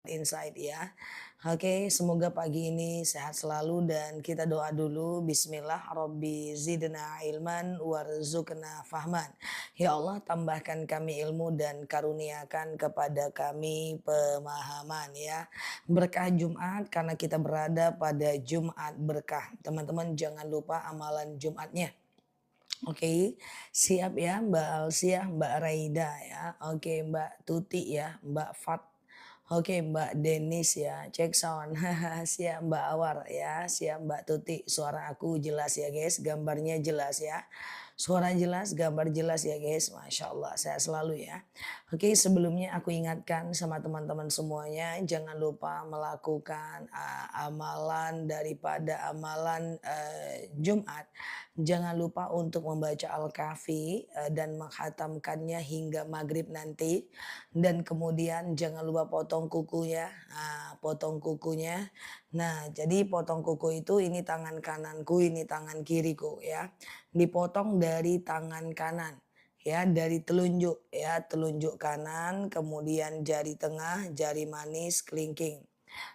Insight ya. Oke, semoga pagi ini sehat selalu dan kita doa dulu. Bismillah, Robbi zidna ilman warzuqna fahman. Ya Allah, tambahkan kami ilmu dan karuniakan kepada kami pemahaman ya. Berkah Jumat karena kita berada pada Jumat berkah. Teman-teman jangan lupa amalan Jumatnya. Oke, siap ya Mbak Alsiah, Mbak Raida ya. Oke, Mbak Tuti ya, Mbak Fat. Oke, Mbak Denis ya, cek sound. Siap Mbak Awar ya, siap Mbak Tuti. Suara aku jelas ya guys, gambarnya jelas ya. Suara jelas, gambar jelas ya guys. Masya Allah, saya selalu ya. Oke, sebelumnya aku ingatkan sama teman-teman semuanya, jangan lupa melakukan amalan daripada amalan Jumat. Jangan lupa untuk membaca Al-Kahfi dan menghatamkannya hingga maghrib nanti. Dan kemudian jangan lupa potong kukunya. Nah, potong kukunya. Nah, jadi potong kuku itu ini tangan kananku, ini tangan kiriku ya. Dipotong dari tangan kanan. Ya, dari telunjuk ya, telunjuk kanan, kemudian jari tengah, jari manis, kelingking.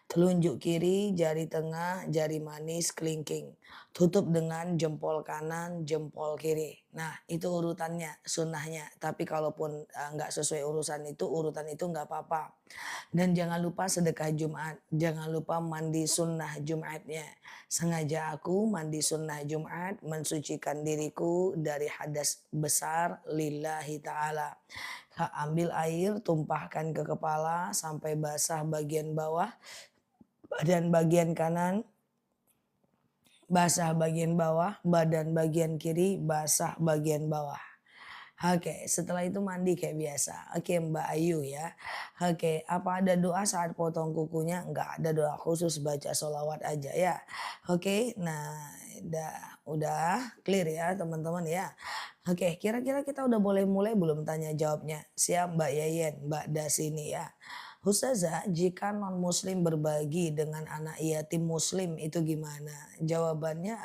Telunjuk kiri, jari tengah, jari manis, kelingking. Tutup dengan jempol kanan, jempol kiri. Nah, itu urutannya, sunnahnya. Tapi kalaupun nggak sesuai urutan itu nggak apa-apa. Dan jangan lupa sedekah Jumat. Jangan lupa mandi sunnah Jumatnya. Sengaja aku mandi sunnah Jumat mensucikan diriku dari hadas besar lillahi ta'ala. Ambil air, tumpahkan ke kepala sampai basah bagian bawah, badan bagian kanan, basah bagian bawah, badan bagian kiri, basah bagian bawah. Oke, setelah itu mandi kayak biasa. Oke, Mbak Ayu ya. Oke, apa ada doa saat potong kukunya? Enggak ada doa khusus, baca sholawat aja ya. Oke, nah udah clear ya teman-teman ya. Oke, kira-kira kita udah boleh mulai belum tanya jawabnya? Siap Mbak Yayen, Mbak Dasini ya. Ustazah, jika non-muslim berbagi dengan anak yatim muslim itu gimana? Jawabannya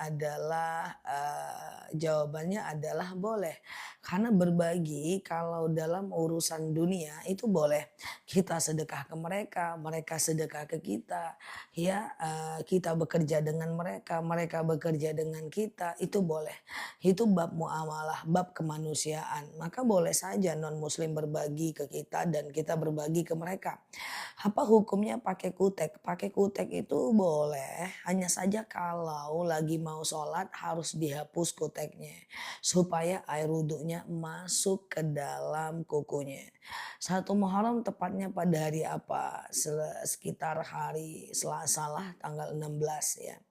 adalah boleh. Karena berbagi kalau dalam urusan dunia itu boleh. Kita sedekah ke mereka, mereka sedekah ke kita. Ya, kita bekerja dengan mereka, mereka bekerja dengan kita, itu boleh. Itu bab muamalah, bab kemanusiaan. Maka boleh saja non-muslim berbagi ke kita dan kita berbagi ke mereka. Apa hukumnya pakai kutek? Pakai kutek itu boleh, hanya saja kalau lagi mau sholat harus dihapus kuteknya. Supaya air wudhunya masuk ke dalam kukunya. Satu Muharram tepatnya pada hari apa? Sekitar hari Selasa lah tanggal 16 ya.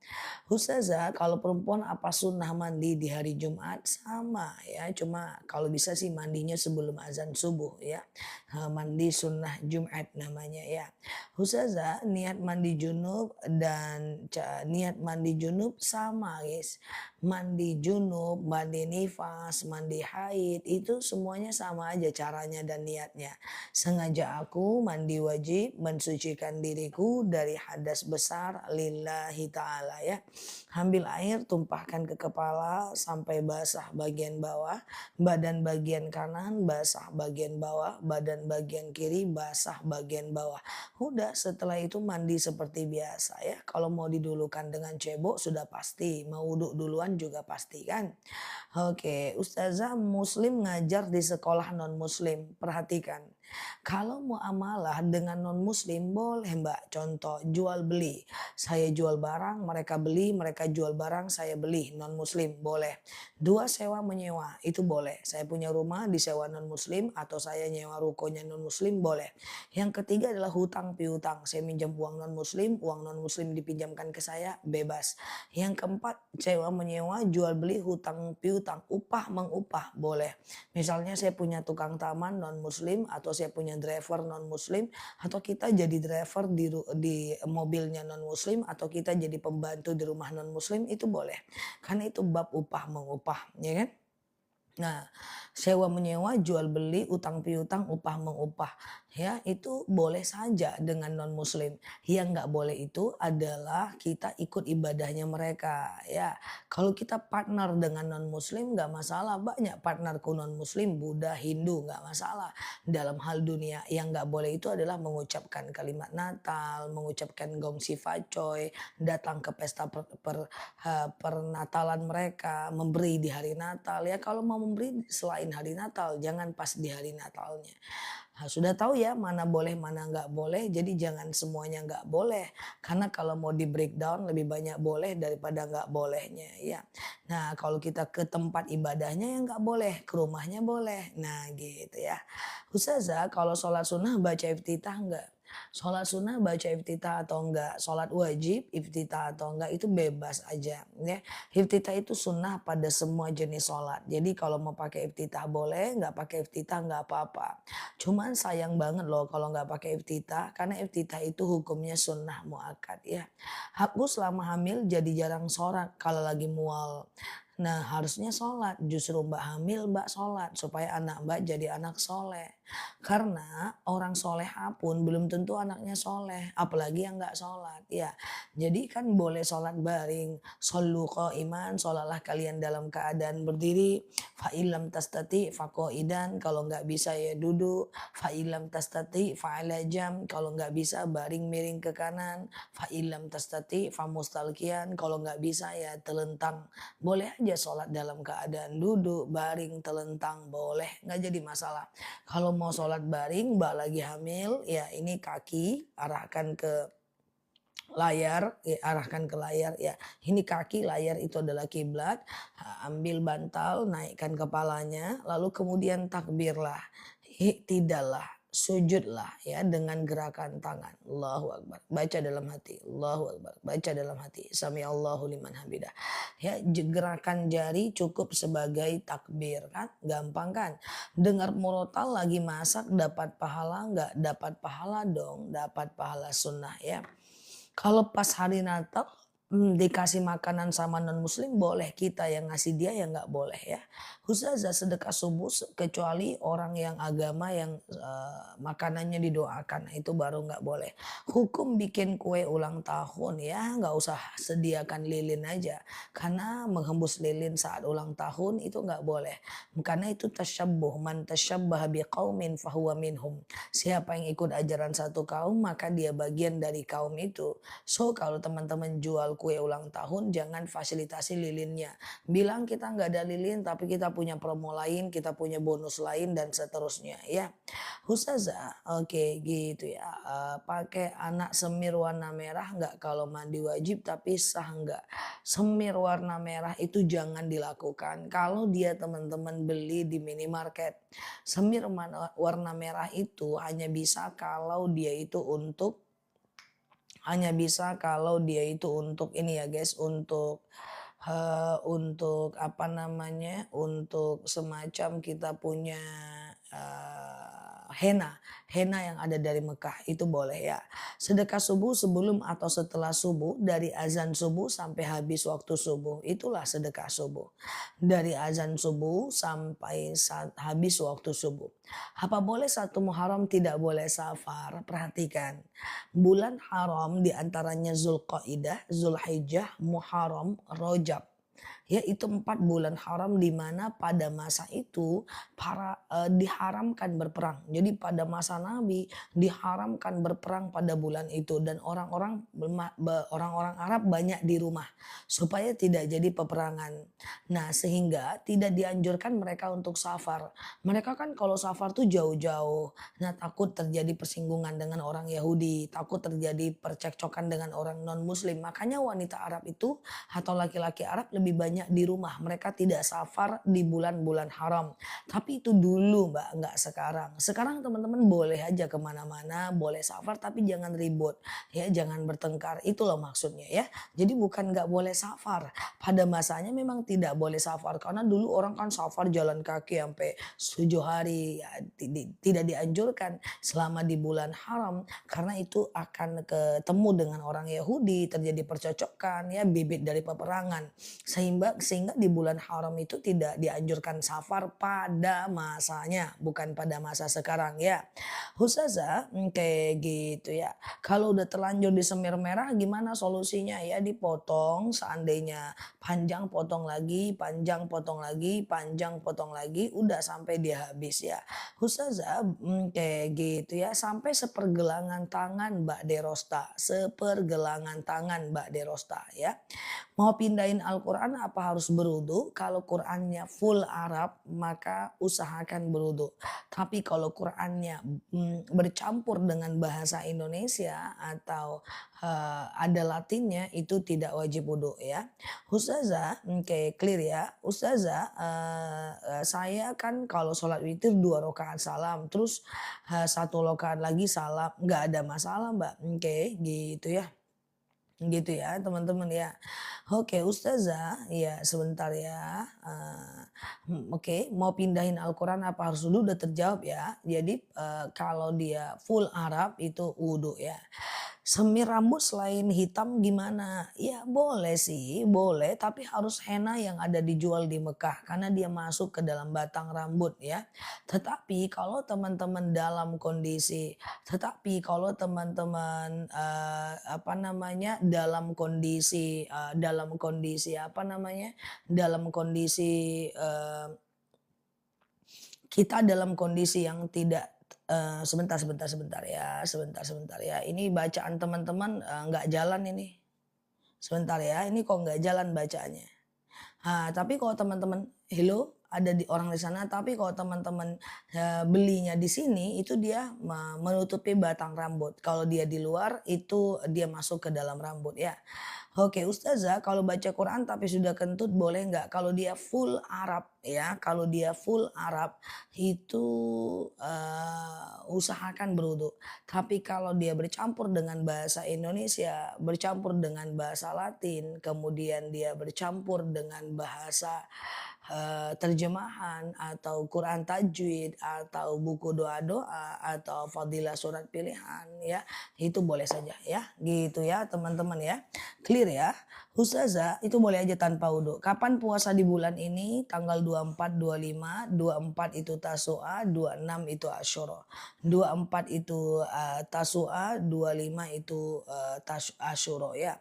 Ustazah, kalau perempuan apa sunnah mandi di hari Jumat? Sama ya, cuma kalau bisa sih mandinya sebelum azan subuh ya. Mandi sunnah Jumat namanya ya. Ustazah, niat mandi junub dan niat mandi junub sama guys. Mandi junub, mandi nifas, mandi haid itu semuanya sama aja caranya dan niatnya. Sengaja aku mandi wajib mensucikan diriku dari hadas besar lillahi ta'ala ya. Ambil air, tumpahkan ke kepala sampai basah bagian bawah, badan bagian kanan basah bagian bawah, badan bagian kiri basah bagian bawah. Udah setelah itu mandi seperti biasa ya. Kalau mau didulukan dengan cebok sudah pasti, mau wudhu duluan juga pasti kan. Oke, Ustazah muslim ngajar di sekolah non muslim. Perhatikan. Kalau muamalah dengan non muslim boleh Mbak. Contoh jual beli. Saya jual barang, mereka beli, mereka jual barang, saya beli. Non muslim boleh. Dua sewa menyewa itu boleh. Saya punya rumah disewa non muslim atau saya nyewa rukonya non muslim boleh. Yang ketiga adalah hutang piutang. Saya minjam uang non muslim dipinjamkan ke saya bebas. Yang keempat sewa menyewa, jual beli, hutang piutang, upah mengupah boleh. Misalnya saya punya tukang taman non muslim atau saya punya driver non muslim atau kita jadi driver di mobilnya non muslim atau kita jadi pembantu di rumah non muslim itu boleh. Karena itu bab upah mengupah, ya kan? Nah, sewa menyewa, jual beli, utang piutang, upah mengupah. ya itu boleh saja dengan non muslim. Yang nggak boleh itu adalah kita ikut ibadahnya mereka ya. Kalau kita partner dengan non muslim nggak masalah, banyak partnerku non muslim Buddha, Hindu nggak masalah. Dalam hal dunia yang nggak boleh itu adalah mengucapkan kalimat Natal, mengucapkan gongsi facoy, datang ke pesta pernatalan mereka, memberi di hari Natal ya. Kalau mau memberi selain hari Natal jangan pas di hari Natalnya. Nah, sudah tahu ya mana boleh mana nggak boleh, jadi jangan semuanya nggak boleh. Karena kalau mau di breakdown lebih banyak boleh daripada nggak bolehnya ya. Nah kalau kita ke tempat ibadahnya ya nggak boleh, ke rumahnya boleh. Nah gitu ya. Ustazah kalau sholat sunnah baca iftitah nggak? Sholat sunnah baca iftitah atau enggak, sholat wajib iftitah atau enggak itu bebas aja ya. Iftitah itu sunnah pada semua jenis sholat. Jadi kalau mau pakai iftitah boleh, nggak pakai iftitah nggak apa-apa. Cuman sayang banget loh kalau nggak pakai iftitah, karena iftitah itu hukumnya sunnah muakkad ya. Aku selama hamil jadi jarang sholat kalau lagi mual. Nah harusnya sholat, justru mbak hamil mbak sholat supaya anak mbak jadi anak soleh. Karena orang soleha pun belum tentu anaknya soleh, apalagi yang nggak sholat ya. Jadi kan boleh sholat baring, shollu iman, sholatlah kalian dalam keadaan berdiri, fa'ilam tastati faqaidan, kalau nggak bisa ya duduk, fa'ilam tastati fa'ala jam, kalau nggak bisa baring miring ke kanan, fa'ilam tastati famustalkian, kalau nggak bisa ya telentang. Boleh aja sholat dalam keadaan duduk, baring, telentang, boleh, nggak jadi masalah. Kalau mau sholat baring, mbak lagi hamil, ya ini kaki arahkan ke layar, ya, arahkan ke layar ya. Ini kaki, layar itu adalah kiblat. Ambil bantal, naikkan kepalanya, lalu kemudian takbirlah. Tidaklah, sujudlah ya dengan gerakan tangan. Allahu Akbar. Baca dalam hati. Allahu Akbar. Baca dalam hati. Sami Allahu liman hamidah. Ya, gerakan jari cukup sebagai takbir kan? Gampang kan? Dengar murotal lagi masak dapat pahala nggak? Dapat pahala dong, dapat pahala sunnah ya. Kalau pas hari Natal, dikasih makanan sama non muslim boleh, kita yang ngasih dia ya nggak boleh ya. Ustazah sedekah subuh kecuali orang yang agama yang makanannya didoakan, itu baru nggak boleh. Hukum bikin kue ulang tahun ya nggak usah sediakan lilin aja. Karena menghembus lilin saat ulang tahun itu nggak boleh. Karena itu tasyabbuh, man tasyabbaha biqaumin fahuwa minhum. Siapa yang ikut ajaran satu kaum maka dia bagian dari kaum itu. So kalau teman-teman jual kue ulang tahun jangan fasilitasi lilinnya. Bilang kita nggak ada lilin tapi kita punya promo lain, kita punya bonus lain dan seterusnya ya. Ustazah, oke gitu ya. Pakai anak semir warna merah nggak kalau mandi wajib tapi sah nggak? Semir warna merah itu jangan dilakukan kalau dia teman-teman beli di minimarket. Semir warna merah itu hanya bisa kalau dia itu untuk ini ya guys, untuk apa namanya, untuk semacam kita punya henna yang ada dari Mekah itu boleh ya. Sedekah subuh sebelum atau setelah subuh, dari azan subuh sampai habis waktu subuh, itulah sedekah subuh. Dari azan subuh sampai habis waktu subuh. Apa boleh satu Muharram tidak boleh safar? Perhatikan. Bulan haram diantaranya Zulqaidah, Zulhijjah, Muharram, Rajab. Ya itu 4 bulan haram di mana pada masa itu diharamkan berperang. Jadi pada masa Nabi diharamkan berperang pada bulan itu dan orang-orang Arab banyak di rumah supaya tidak jadi peperangan. Nah, sehingga tidak dianjurkan mereka untuk safar. Mereka kan kalau safar tuh jauh-jauh. Nah, takut terjadi persinggungan dengan orang Yahudi, takut terjadi percekcokan dengan orang non-muslim. Makanya wanita Arab itu atau laki-laki Arab lebih banyak di rumah. Mereka tidak safar di bulan-bulan haram. Tapi itu dulu mbak, nggak sekarang. Sekarang teman-teman boleh aja kemana-mana, boleh safar tapi jangan ribut. Ya jangan bertengkar, itu loh maksudnya ya. Jadi bukan nggak boleh safar. Pada masanya memang tidak boleh safar. Karena dulu orang kan safar jalan kaki sampai 7 hari. Ya, tidak dianjurkan selama di bulan haram. Karena itu akan ketemu dengan orang Yahudi, terjadi percocokan ya, bibit dari peperangan. Sehingga sehingga di bulan haram itu tidak dianjurkan safar pada masanya, bukan pada masa sekarang ya. Ustazah, kayak gitu ya. Kalau udah terlanjur di semir merah gimana solusinya ya? Dipotong seandainya panjang potong lagi, panjang potong lagi, panjang potong lagi, udah sampai dia habis ya. Ustazah, kayak gitu ya, sampai sepergelangan tangan Mbak Derosta, sepergelangan tangan Mbak Derosta ya. Mau pindahin Al-Quran apa harus berwudu? Kalau Qurannya full Arab maka usahakan berwudu. Tapi kalau Qurannya bercampur dengan bahasa Indonesia atau ada Latinnya itu tidak wajib wudu ya. Ustazah, oke clear ya. Ustazah, saya kan kalau sholat witir 2 rakaat salam, terus 1 rakaat lagi salam, nggak ada masalah Mbak. Oke, gitu ya. Gitu ya teman-teman ya. Oke Ustazah, ya sebentar ya. Oke, mau pindahin Al-Quran apa harus wudu udah terjawab ya. Jadi kalau dia full Arab itu wudu ya. Semir rambut selain hitam gimana? Ya boleh sih, boleh tapi harus henna yang ada dijual di Mekah karena dia masuk ke dalam batang rambut ya. Tetapi kalau teman-teman dalam kondisi tetapi kalau teman-teman apa namanya dalam kondisi apa namanya? Dalam kondisi kita dalam kondisi yang tidak sebentar ya, sebentar ya. Ini bacaan teman-teman, nggak jalan ini. Sebentar ya, ini kok nggak jalan bacaannya. Tapi kalau teman-teman hello, ada di orang di sana, tapi kalau teman-teman, belinya di sini itu dia menutupi batang rambut. Kalau dia di luar itu dia masuk ke dalam rambut ya. Oke Ustazah, kalau baca Quran tapi sudah kentut boleh nggak? Kalau dia full Arab ya, kalau dia full Arab itu, usahakan berwudu. Tapi kalau dia bercampur dengan bahasa Indonesia, bercampur dengan bahasa Latin, kemudian dia bercampur dengan bahasa terjemahan atau Quran tajwid atau buku doa-doa atau fadilah surat pilihan ya, itu boleh saja ya, gitu ya teman-teman ya. Clear ya. Ustazah itu boleh aja tanpa wudu. Kapan puasa di bulan ini? Tanggal 24, 25, 24 itu Tasu'a, 26 itu Asyura. 24 itu Tasu'a, 25 itu Asyura ya.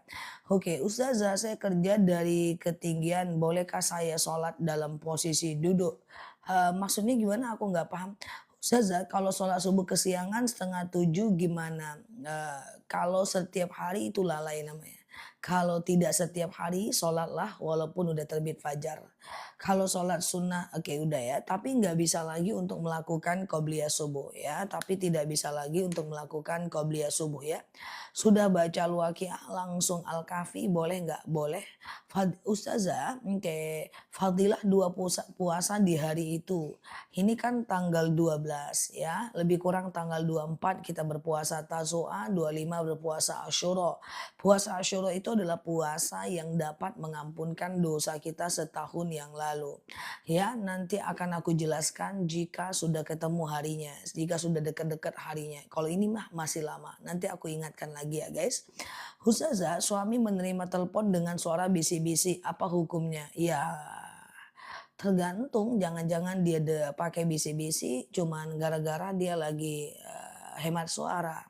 Oke, Ustazah saya kerja dari ketinggian, bolehkah saya sholat dalam posisi duduk? Maksudnya gimana? Aku nggak paham. Ustazah, kalau sholat subuh kesiangan 6:30 gimana? Kalau setiap hari itu lalai namanya. Kalau tidak setiap hari, sholatlah walaupun udah terbit fajar. Kalau sholat sunnah, oke udah ya. Tapi nggak bisa lagi untuk melakukan qobliyah subuh ya. Tapi tidak bisa lagi untuk melakukan qobliyah subuh ya. Sudah baca Al-Waqiah langsung Al-Kahfi boleh nggak? Boleh. Ustazah, oke. Fadilah 2 puasa di hari itu. Ini kan tanggal 12 ya. Lebih kurang tanggal 24 kita berpuasa Tasu'a, 25 berpuasa Asyura. Puasa Asyura itu adalah puasa yang dapat mengampunkan dosa kita setahun yang lalu. Ya, nanti akan aku jelaskan jika sudah ketemu harinya, jika sudah dekat-dekat harinya. Kalau ini mah masih lama, nanti aku ingatkan lagi ya guys. Ustazah, suami menerima telepon dengan suara bisi-bisi, apa hukumnya? Ya, tergantung, jangan-jangan dia pakai bisi-bisi cuman gara-gara dia lagi hemat suara.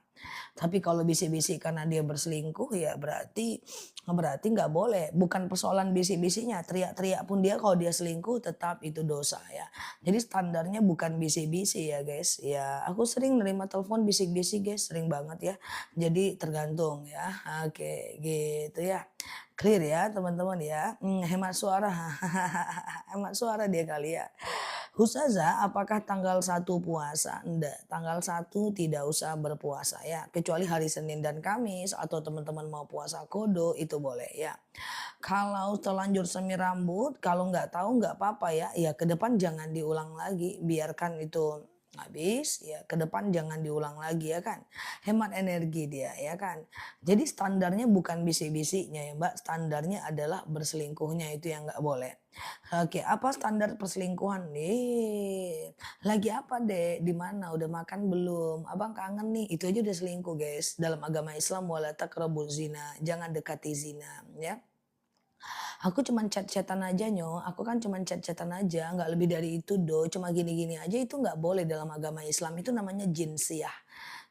Tapi kalau bisik-bisik karena dia berselingkuh ya berarti berarti nggak boleh. Bukan persoalan bisik-bisiknya, teriak-teriak pun dia kalau dia selingkuh tetap itu dosa ya. Jadi standarnya bukan bisik-bisik ya guys. Ya aku sering nerima telepon bisik-bisik guys, sering banget ya. Jadi tergantung ya. Oke gitu ya. Clear ya teman-teman ya. Hemat suara. Hemat suara dia kali ya. Ustazah, apakah tanggal 1 puasa? Enggak, tanggal 1 tidak usah berpuasa ya. Kecuali hari Senin dan Kamis atau teman-teman mau puasa kodo itu boleh ya. Kalau terlanjur semir rambut, kalau nggak tahu nggak apa-apa ya. Ya ke depan jangan diulang lagi, biarkan itu habis ya, ke depan jangan diulang lagi ya kan. Hemat energi dia ya kan. Jadi standarnya bukan bisik-bisiknya ya Mbak, standarnya adalah berselingkuhnya itu yang nggak boleh. Oke, apa standar perselingkuhan nih? Lagi apa deh? Di mana? Udah makan belum? Abang kangen nih. Itu aja udah selingkuh guys. Dalam agama Islam wala taqrabuz zina, jangan dekati zina ya. Aku cuman chat-chat-an aja Nyo, aku kan cuman chat-chat-an aja, nggak lebih dari itu Do, cuma gini-gini aja itu nggak boleh dalam agama Islam, itu namanya jinsiyah.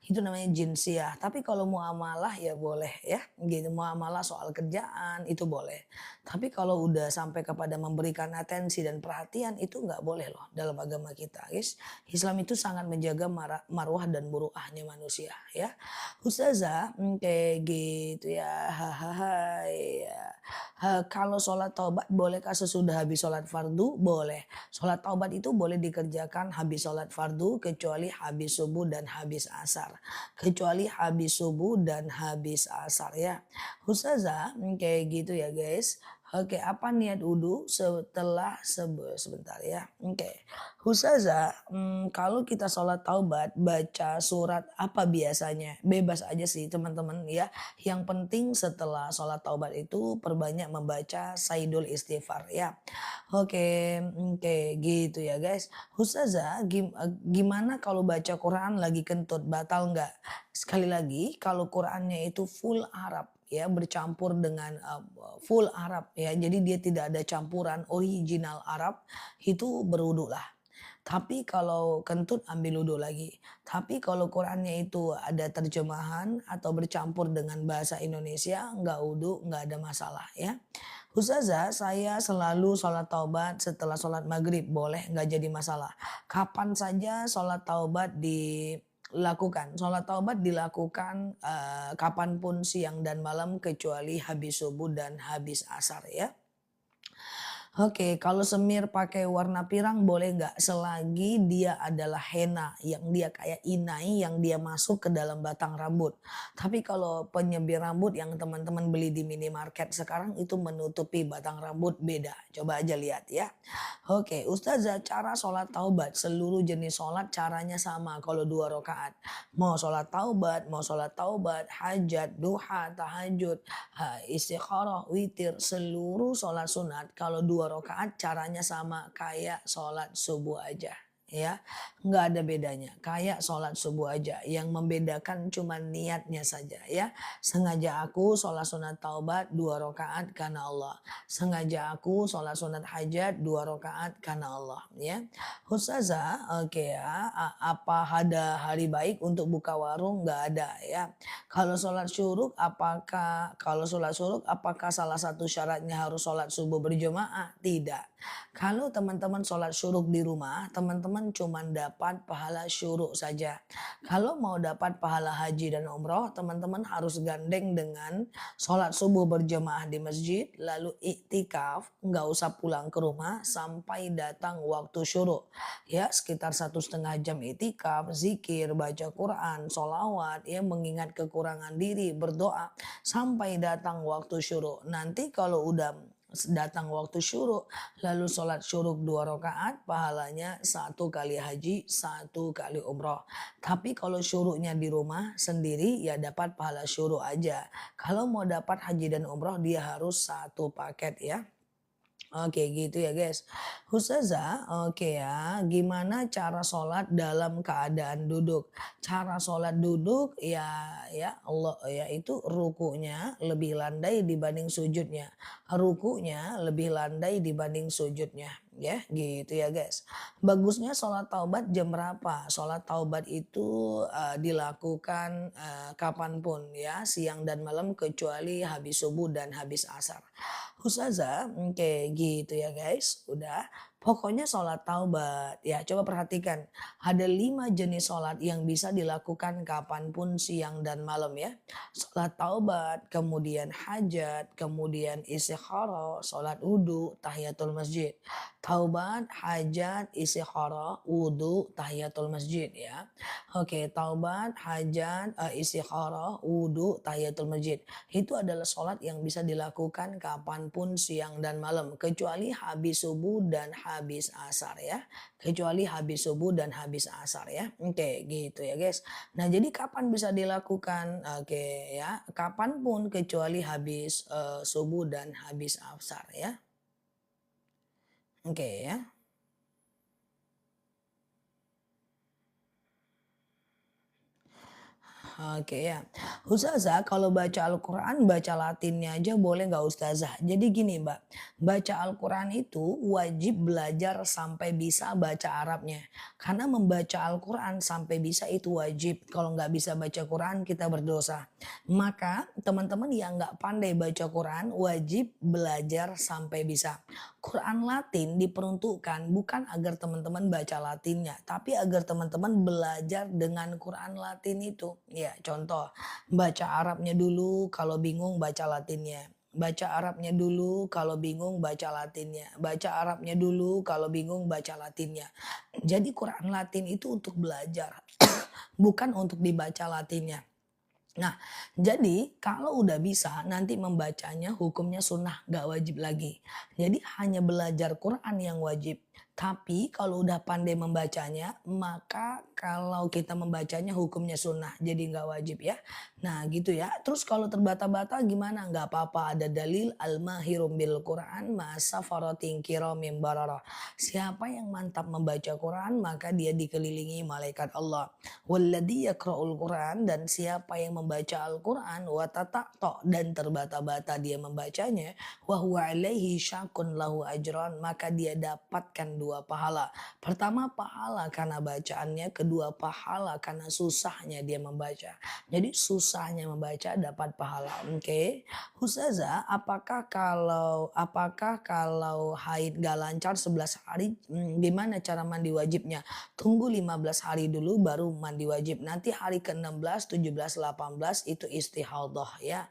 Itu namanya jinsiyah. Tapi kalau muamalah ya boleh ya, gitu. Muamalah soal kerjaan itu boleh. Tapi kalau udah sampai kepada memberikan atensi dan perhatian itu nggak boleh loh dalam agama kita, guys. Islam itu sangat menjaga marwah dan muruahnya manusia ya. Ustazah, kayak gitu ya. Hahaha. Ya. Kalau sholat taubat bolehkah sesudah habis sholat fardu? Boleh. Sholat taubat itu boleh dikerjakan habis sholat fardu kecuali habis subuh dan habis asar. Kecuali habis subuh dan habis asar ya. Ustazah, kayak gitu ya guys. Oke, apa niat wudhu setelah sebentar ya. Oke, Ustazah, kalau kita sholat taubat baca surat apa biasanya? Bebas aja sih teman-teman ya. Yang penting setelah sholat taubat itu perbanyak membaca Saidul Istighfar ya. Oke, oke gitu ya guys. Ustazah, gimana kalau baca Quran lagi kentut, batal nggak? Sekali lagi, kalau Qurannya itu full Arab ya, bercampur dengan full Arab ya. Jadi dia tidak ada campuran original Arab, itu berwudu lah. Tapi kalau kentut ambil wudhu lagi. Tapi kalau Qurannya itu ada terjemahan atau bercampur dengan bahasa Indonesia, nggak wudhu, nggak ada masalah ya. Ustazah, saya selalu sholat taubat setelah sholat maghrib, boleh nggak jadi masalah. Kapan saja sholat taubat dilakukan. Sholat taubat dilakukan kapanpun siang dan malam kecuali habis subuh dan habis asar ya. Oke, kalau semir pakai warna pirang boleh nggak? Selagi dia adalah henna, yang dia kayak inai yang dia masuk ke dalam batang rambut. Tapi kalau penyemir rambut yang teman-teman beli di minimarket sekarang itu menutupi batang rambut beda. Coba aja lihat ya. Oke, Ustazah, cara sholat taubat, seluruh jenis sholat caranya sama kalau 2 rakaat. Mau sholat taubat, hajat, duha, tahajud, istikharah, witir, seluruh sholat sunat kalau 2 rakaat caranya sama kayak sholat subuh aja ya, nggak ada bedanya kayak sholat subuh aja, yang membedakan cuma niatnya saja ya. Sengaja aku sholat sunat taubat 2 rakaat karena Allah, sengaja aku sholat sunat hajat 2 rakaat karena Allah ya. Ustazah, oke ya, apa ada hari baik untuk buka warung? Nggak ada ya. Kalau sholat syuruk apakah salah satu syaratnya harus sholat subuh berjamaah? Tidak. Kalau teman-teman sholat syuruk di rumah, teman-teman cuma dapat pahala syuruk saja. Kalau mau dapat pahala haji dan umroh, teman-teman harus gandeng dengan sholat subuh berjamaah di masjid, lalu iktikaf, nggak usah pulang ke rumah sampai datang waktu syuruk. Ya, sekitar 1,5 jam iktikaf, zikir, baca Quran, sholawat, ya mengingat kekurangan diri, berdoa sampai datang waktu syuruk. Nanti kalau udah datang waktu syuruk, lalu sholat syuruk 2 rakaat, pahalanya 1 kali haji, 1 kali umroh. Tapi kalau syuruknya di rumah sendiri ya dapat pahala syuruk aja. Kalau mau dapat haji dan umroh dia harus satu paket ya. Oke gitu ya guys. Ustazah, oke ya. Gimana cara sholat dalam keadaan duduk? Cara sholat duduk ya Allah ya itu rukunya lebih landai dibanding sujudnya. Rukunya lebih landai dibanding sujudnya. Ya gitu ya guys. Bagusnya sholat taubat jam berapa? Sholat taubat itu dilakukan kapanpun ya, siang dan malam kecuali habis subuh dan habis asar. Ustazah, kayak gitu ya guys, udah. Pokoknya sholat taubat, ya coba perhatikan. Ada 5 jenis sholat yang bisa dilakukan kapanpun siang dan malam ya. Sholat taubat, kemudian hajat, kemudian istikharah, sholat wudhu, tahiyatul masjid. Taubat, hajat, istikharah, wudhu, tahiyatul masjid ya. Oke, taubat, hajat, istikharah, wudhu, tahiyatul masjid. Itu adalah sholat yang bisa dilakukan kapanpun siang dan malam. Kecuali habis subuh dan habis asar ya. Kecuali habis subuh dan habis asar ya. Oke gitu ya guys. Nah jadi kapan bisa dilakukan? Oke ya. Kapanpun kecuali habis subuh dan habis asar ya. Oke ya. Oke ya. Ustazah kalau baca Al-Quran baca Latinnya aja boleh nggak Ustazah? Jadi gini Mbak, baca Al-Quran itu wajib belajar sampai bisa baca Arabnya. Karena membaca Al-Quran sampai bisa itu wajib. Kalau nggak bisa baca Quran kita berdosa. Maka teman-teman yang nggak pandai baca Quran wajib belajar sampai bisa. Quran Latin diperuntukkan bukan agar teman-teman baca Latinnya, tapi agar teman-teman belajar dengan Quran Latin itu. Ya, contoh, baca Arabnya dulu, kalau bingung baca Latinnya. Baca Arabnya dulu, kalau bingung baca Latinnya. Baca Arabnya dulu, kalau bingung baca Latinnya. Jadi Quran Latin itu untuk belajar, bukan untuk dibaca Latinnya. Nah, jadi kalau udah bisa nanti membacanya hukumnya sunnah, gak wajib lagi. Jadi hanya belajar Quran yang wajib. Tapi kalau udah pandai membacanya, maka kalau kita membacanya hukumnya sunnah, jadi nggak wajib ya. Nah gitu ya. Terus kalau terbata-bata gimana? Nggak apa-apa. Ada dalil al-mahirum bil Quran masa farotin kiramim bararah. Siapa yang mantap membaca Quran maka dia dikelilingi malaikat Allah. Walladhi yakra'ul Quran, dan siapa yang membaca Al-Quran watatakto dan terbata-bata dia membacanya, wa huwa alaihi syakun lahu ajran, maka dia dapatkan dua pahala. Pertama pahala karena bacaannya, kedua pahala karena susahnya dia membaca. Jadi susahnya membaca dapat pahala. Oke. Ustazah, apakah kalau haid gak lancar 11 hari gimana cara mandi wajibnya? Tunggu 15 hari dulu baru mandi wajib. Nanti hari ke-16, 17, 18 itu istihadah ya.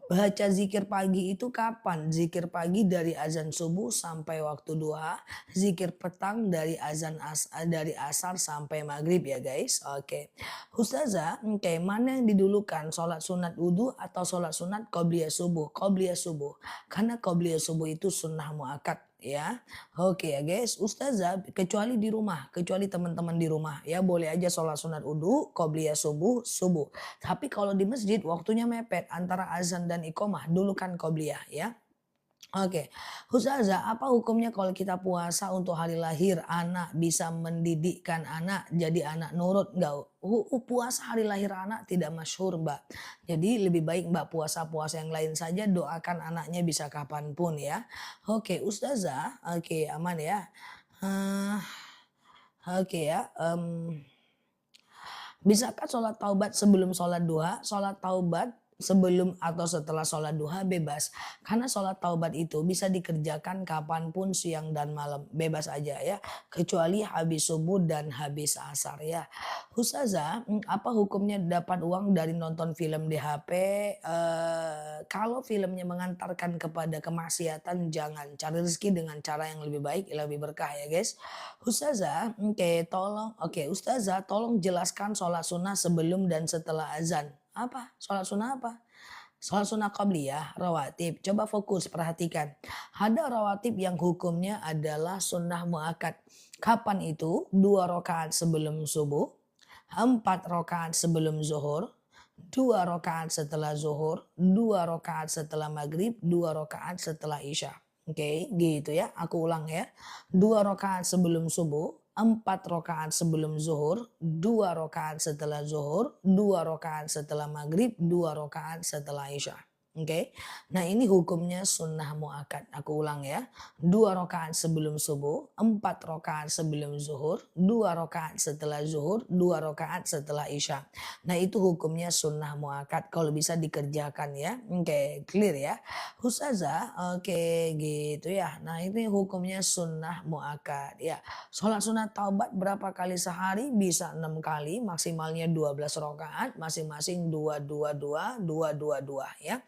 Baca zikir pagi itu kapan? Zikir pagi dari azan subuh sampai waktu duha. Zikir petang dari asar sampai maghrib ya guys. Oke. Ustazah, oke, mana yang didulukan? Sholat sunat wudhu atau sholat sunat qobliyah subuh? Qobliyah subuh. Karena qobliyah subuh itu sunnah muakkad ya. Oke ya guys, Ustazah kecuali di rumah, kecuali teman-teman di rumah ya boleh aja sholat sunat wudhu, qobliyah subuh, subuh. Tapi kalau di masjid waktunya mepet antara azan dan iqomah, dulu kan qobliyah ya. Oke, Ustazah, apa hukumnya kalau kita puasa untuk hari lahir anak, bisa mendidikkan anak jadi anak nurut nggak? Puasa hari lahir anak tidak masyhur Mbak. Jadi lebih baik Mbak puasa-puasa yang lain saja, doakan anaknya bisa kapanpun ya. Oke, Ustazah, oke aman ya. Eh, oke ya. Bisakah sholat taubat sebelum sholat duha? Sholat taubat sebelum atau setelah sholat duha bebas. Karena sholat taubat itu bisa dikerjakan kapanpun siang dan malam. Bebas aja ya. Kecuali habis subuh dan habis asar ya. Ustazah, apa hukumnya dapat uang dari nonton film di HP? Kalau filmnya mengantarkan kepada kemaksiatan jangan. Cari rezeki dengan cara yang lebih baik, lebih berkah ya guys. Ustazah, oke Ustazah, tolong jelaskan sholat sunnah sebelum dan setelah azan. Apa? Sholat sunnah apa? Sholat sunnah qabliyah, rawatib. Coba fokus, perhatikan. Ada rawatib yang hukumnya adalah sunnah muakkad. Kapan itu? 2 rakaat sebelum subuh, 4 rakaat sebelum zuhur, 2 rakaat setelah zuhur, 2 rakaat setelah maghrib, 2 rakaat setelah isya. Oke, gitu ya. Aku ulang ya. 2 rakaat sebelum subuh, 4 rakaat sebelum zuhur, 2 rakaat setelah zuhur, 2 rakaat setelah maghrib, 2 rakaat setelah isya. Oke, nah ini hukumnya sunnah muakkad. Aku ulang ya. 2 rakaat sebelum subuh, 4 rakaat sebelum zuhur, 2 rakaat setelah zuhur, 2 rakaat setelah isya. Nah itu hukumnya sunnah muakkad. Kalau bisa dikerjakan ya. Oke, clear ya. Ustazah, oke gitu ya. Nah ini hukumnya sunnah muakkad ya. Sholat sunat taubat berapa kali sehari? Bisa 6 kali, maksimalnya 12 rakaat, masing-masing 2 2 2 2 2 2 ya.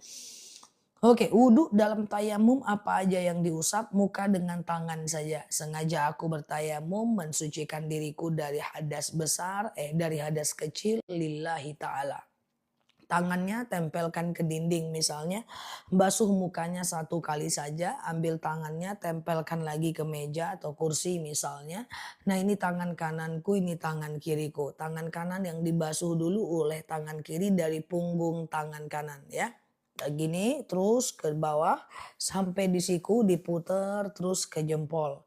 Oke, wudhu dalam tayamum apa aja yang diusap? Muka dengan tangan saja. Sengaja aku bertayamum mensucikan diriku dari hadas besar, dari hadas kecil lillahi ta'ala. Tangannya tempelkan ke dinding misalnya, basuh mukanya 1 kali saja, ambil tangannya tempelkan lagi ke meja atau kursi misalnya. Nah ini tangan kananku, ini tangan kiriku. Tangan kanan yang dibasuh dulu oleh tangan kiri dari punggung tangan kanan ya. gini terus ke bawah sampai di siku diputer terus ke jempol.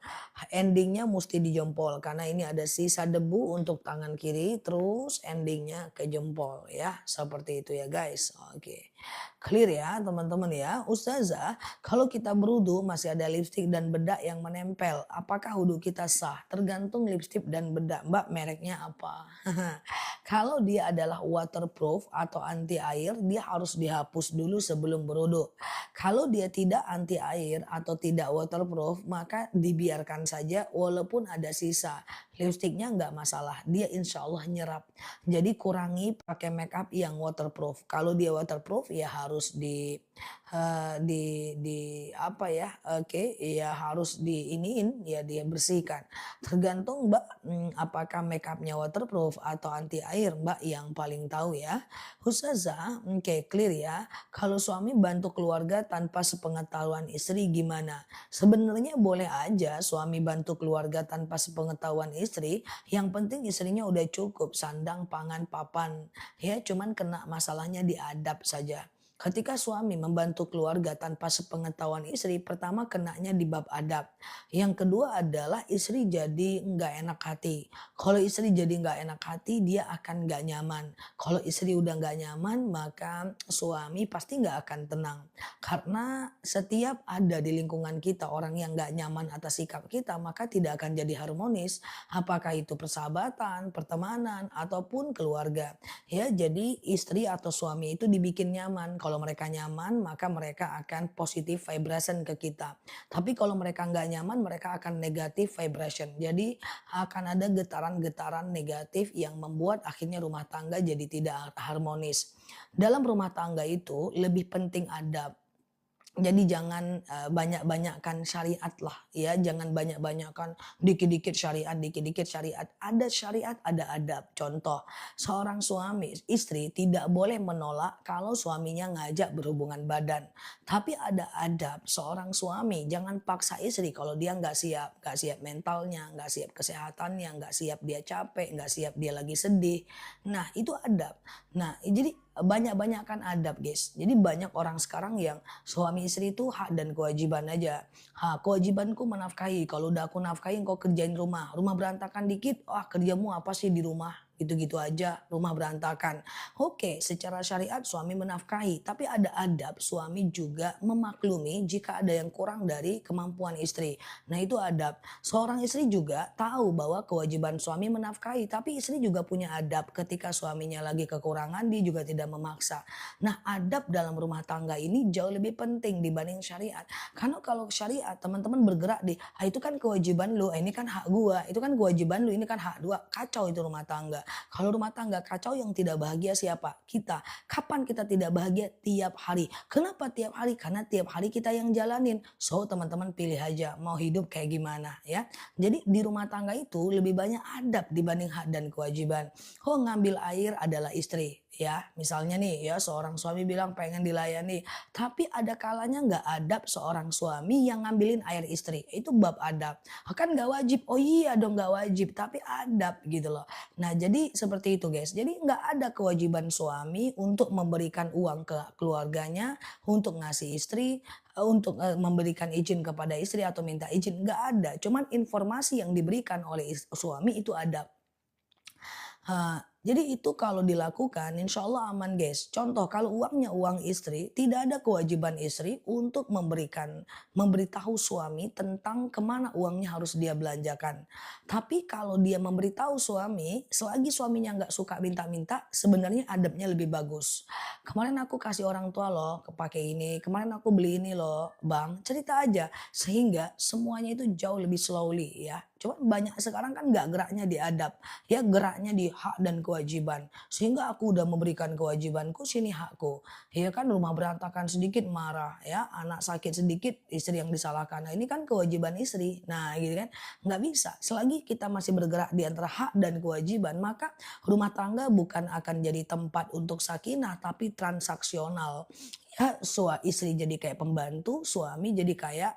Endingnya mesti di jempol karena ini ada sisa debu untuk tangan kiri terus endingnya ke jempol ya. Seperti itu ya guys. Oke. Clear ya teman-teman ya. Ustazah, kalau kita berwudu masih ada lipstik dan bedak yang menempel. Apakah wudhu kita sah? Tergantung lipstik dan bedak. Mbak mereknya apa? Kalau dia adalah waterproof atau anti air, dia harus dihapus dulu sebelum berwudu. Kalau dia tidak anti air atau tidak waterproof, maka dibiarkan saja walaupun ada sisa. Lipstiknya nggak masalah, dia insya Allah nyerap. Jadi kurangi pakai make up yang waterproof. Kalau dia waterproof ya harus di apa ya, oke, ya harus diiniin, ya dia bersihkan. Tergantung Mbak, apakah make upnya waterproof atau anti air, Mbak yang paling tahu ya. Ustazah, oke clear ya. Kalau suami bantu keluarga tanpa sepengetahuan istri gimana? Sebenarnya boleh aja suami bantu keluarga tanpa sepengetahuan istri, yang penting istrinya udah cukup sandang, pangan, papan. Ya, cuman kena masalahnya di adab saja. Ketika suami membantu keluarga tanpa sepengetahuan istri, pertama kenanya di bab adab. Yang kedua adalah istri jadi nggak enak hati. Kalau istri jadi nggak enak hati, dia akan nggak nyaman. Kalau istri udah nggak nyaman, maka suami pasti nggak akan tenang. Karena setiap ada di lingkungan kita orang yang nggak nyaman atas sikap kita, maka tidak akan jadi harmonis. Apakah itu persahabatan, pertemanan, ataupun keluarga. Ya, jadi istri atau suami itu dibikin nyaman. Kalau mereka nyaman, maka mereka akan positive vibration ke kita. Tapi kalau mereka nggak nyaman, mereka akan negative vibration. Jadi akan ada getaran-getaran negatif yang membuat akhirnya rumah tangga jadi tidak harmonis. Dalam rumah tangga itu lebih penting adab. Jadi jangan, banyak-banyakkan syariat lah ya, jangan banyak-banyakkan dikit-dikit syariat dikit-dikit syariat. Ada syariat, ada adab. Contoh, seorang suami istri tidak boleh menolak kalau suaminya ngajak berhubungan badan. Tapi ada adab, seorang suami jangan paksa istri kalau dia nggak siap mentalnya, nggak siap kesehatannya, nggak siap dia capek, nggak siap dia lagi sedih. Nah itu adab. Nah jadi banyak-banyakkan adab guys. Jadi banyak orang sekarang yang suami istri itu hak dan kewajiban aja. Kewajibanku menafkahi. Kalau udah aku nafkahi engkau kerjain rumah. Rumah berantakan dikit, wah kerjamu apa sih di rumah? Gitu-gitu aja, rumah berantakan. Oke, secara syariat suami menafkahi, tapi ada adab suami juga memaklumi jika ada yang kurang dari kemampuan istri. Nah, itu adab. Seorang istri juga tahu bahwa kewajiban suami menafkahi, tapi istri juga punya adab ketika suaminya lagi kekurangan, dia juga tidak memaksa. Nah, adab dalam rumah tangga ini jauh lebih penting dibanding syariat. Karena kalau syariat teman-teman bergerak di, itu kan kewajiban lu, ini kan hak gua, itu kan kewajiban lu, ini kan hak gua. Kacau itu rumah tangga. Kalau rumah tangga kacau yang tidak bahagia siapa? Kita. Kapan kita tidak bahagia? Tiap hari. Kenapa tiap hari? Karena tiap hari kita yang jalanin. So teman-teman pilih aja mau hidup kayak gimana ya. Jadi di rumah tangga itu lebih banyak adab dibanding hak dan kewajiban. Oh ngambil air adalah istri. Ya, misalnya nih ya seorang suami bilang pengen dilayani, tapi ada kalanya nggak adab seorang suami yang ngambilin air istri. Itu bab adab. Kan nggak wajib. Oh iya dong nggak wajib, tapi adab gitu loh. Nah jadi seperti itu guys. Jadi nggak ada kewajiban suami untuk memberikan uang ke keluarganya, untuk ngasih istri, untuk memberikan izin kepada istri atau minta izin. Nggak ada. Cuman informasi yang diberikan oleh suami itu adab. Jadi itu kalau dilakukan insya Allah aman guys. Contoh kalau uangnya uang istri, tidak ada kewajiban istri untuk memberitahu suami tentang kemana uangnya harus dia belanjakan. Tapi kalau dia memberitahu suami, selagi suaminya nggak suka minta-minta, sebenarnya adabnya lebih bagus. Kemarin aku kasih orang tua loh kepake ini, kemarin aku beli ini loh bang, cerita aja. Sehingga semuanya itu jauh lebih slowly ya. Cuma banyak sekarang kan nggak geraknya di adab, ya geraknya di hak dan kewajiban. Sehingga aku udah memberikan kewajibanku, sini hakku. Ya kan rumah berantakan sedikit marah ya, anak sakit sedikit istri yang disalahkan. Nah ini kan kewajiban istri. Nah gitu kan nggak bisa. Selagi kita masih bergerak di antara hak dan kewajiban, maka rumah tangga bukan akan jadi tempat untuk sakinah tapi transaksional. Ya, istri jadi kayak pembantu, suami jadi kayak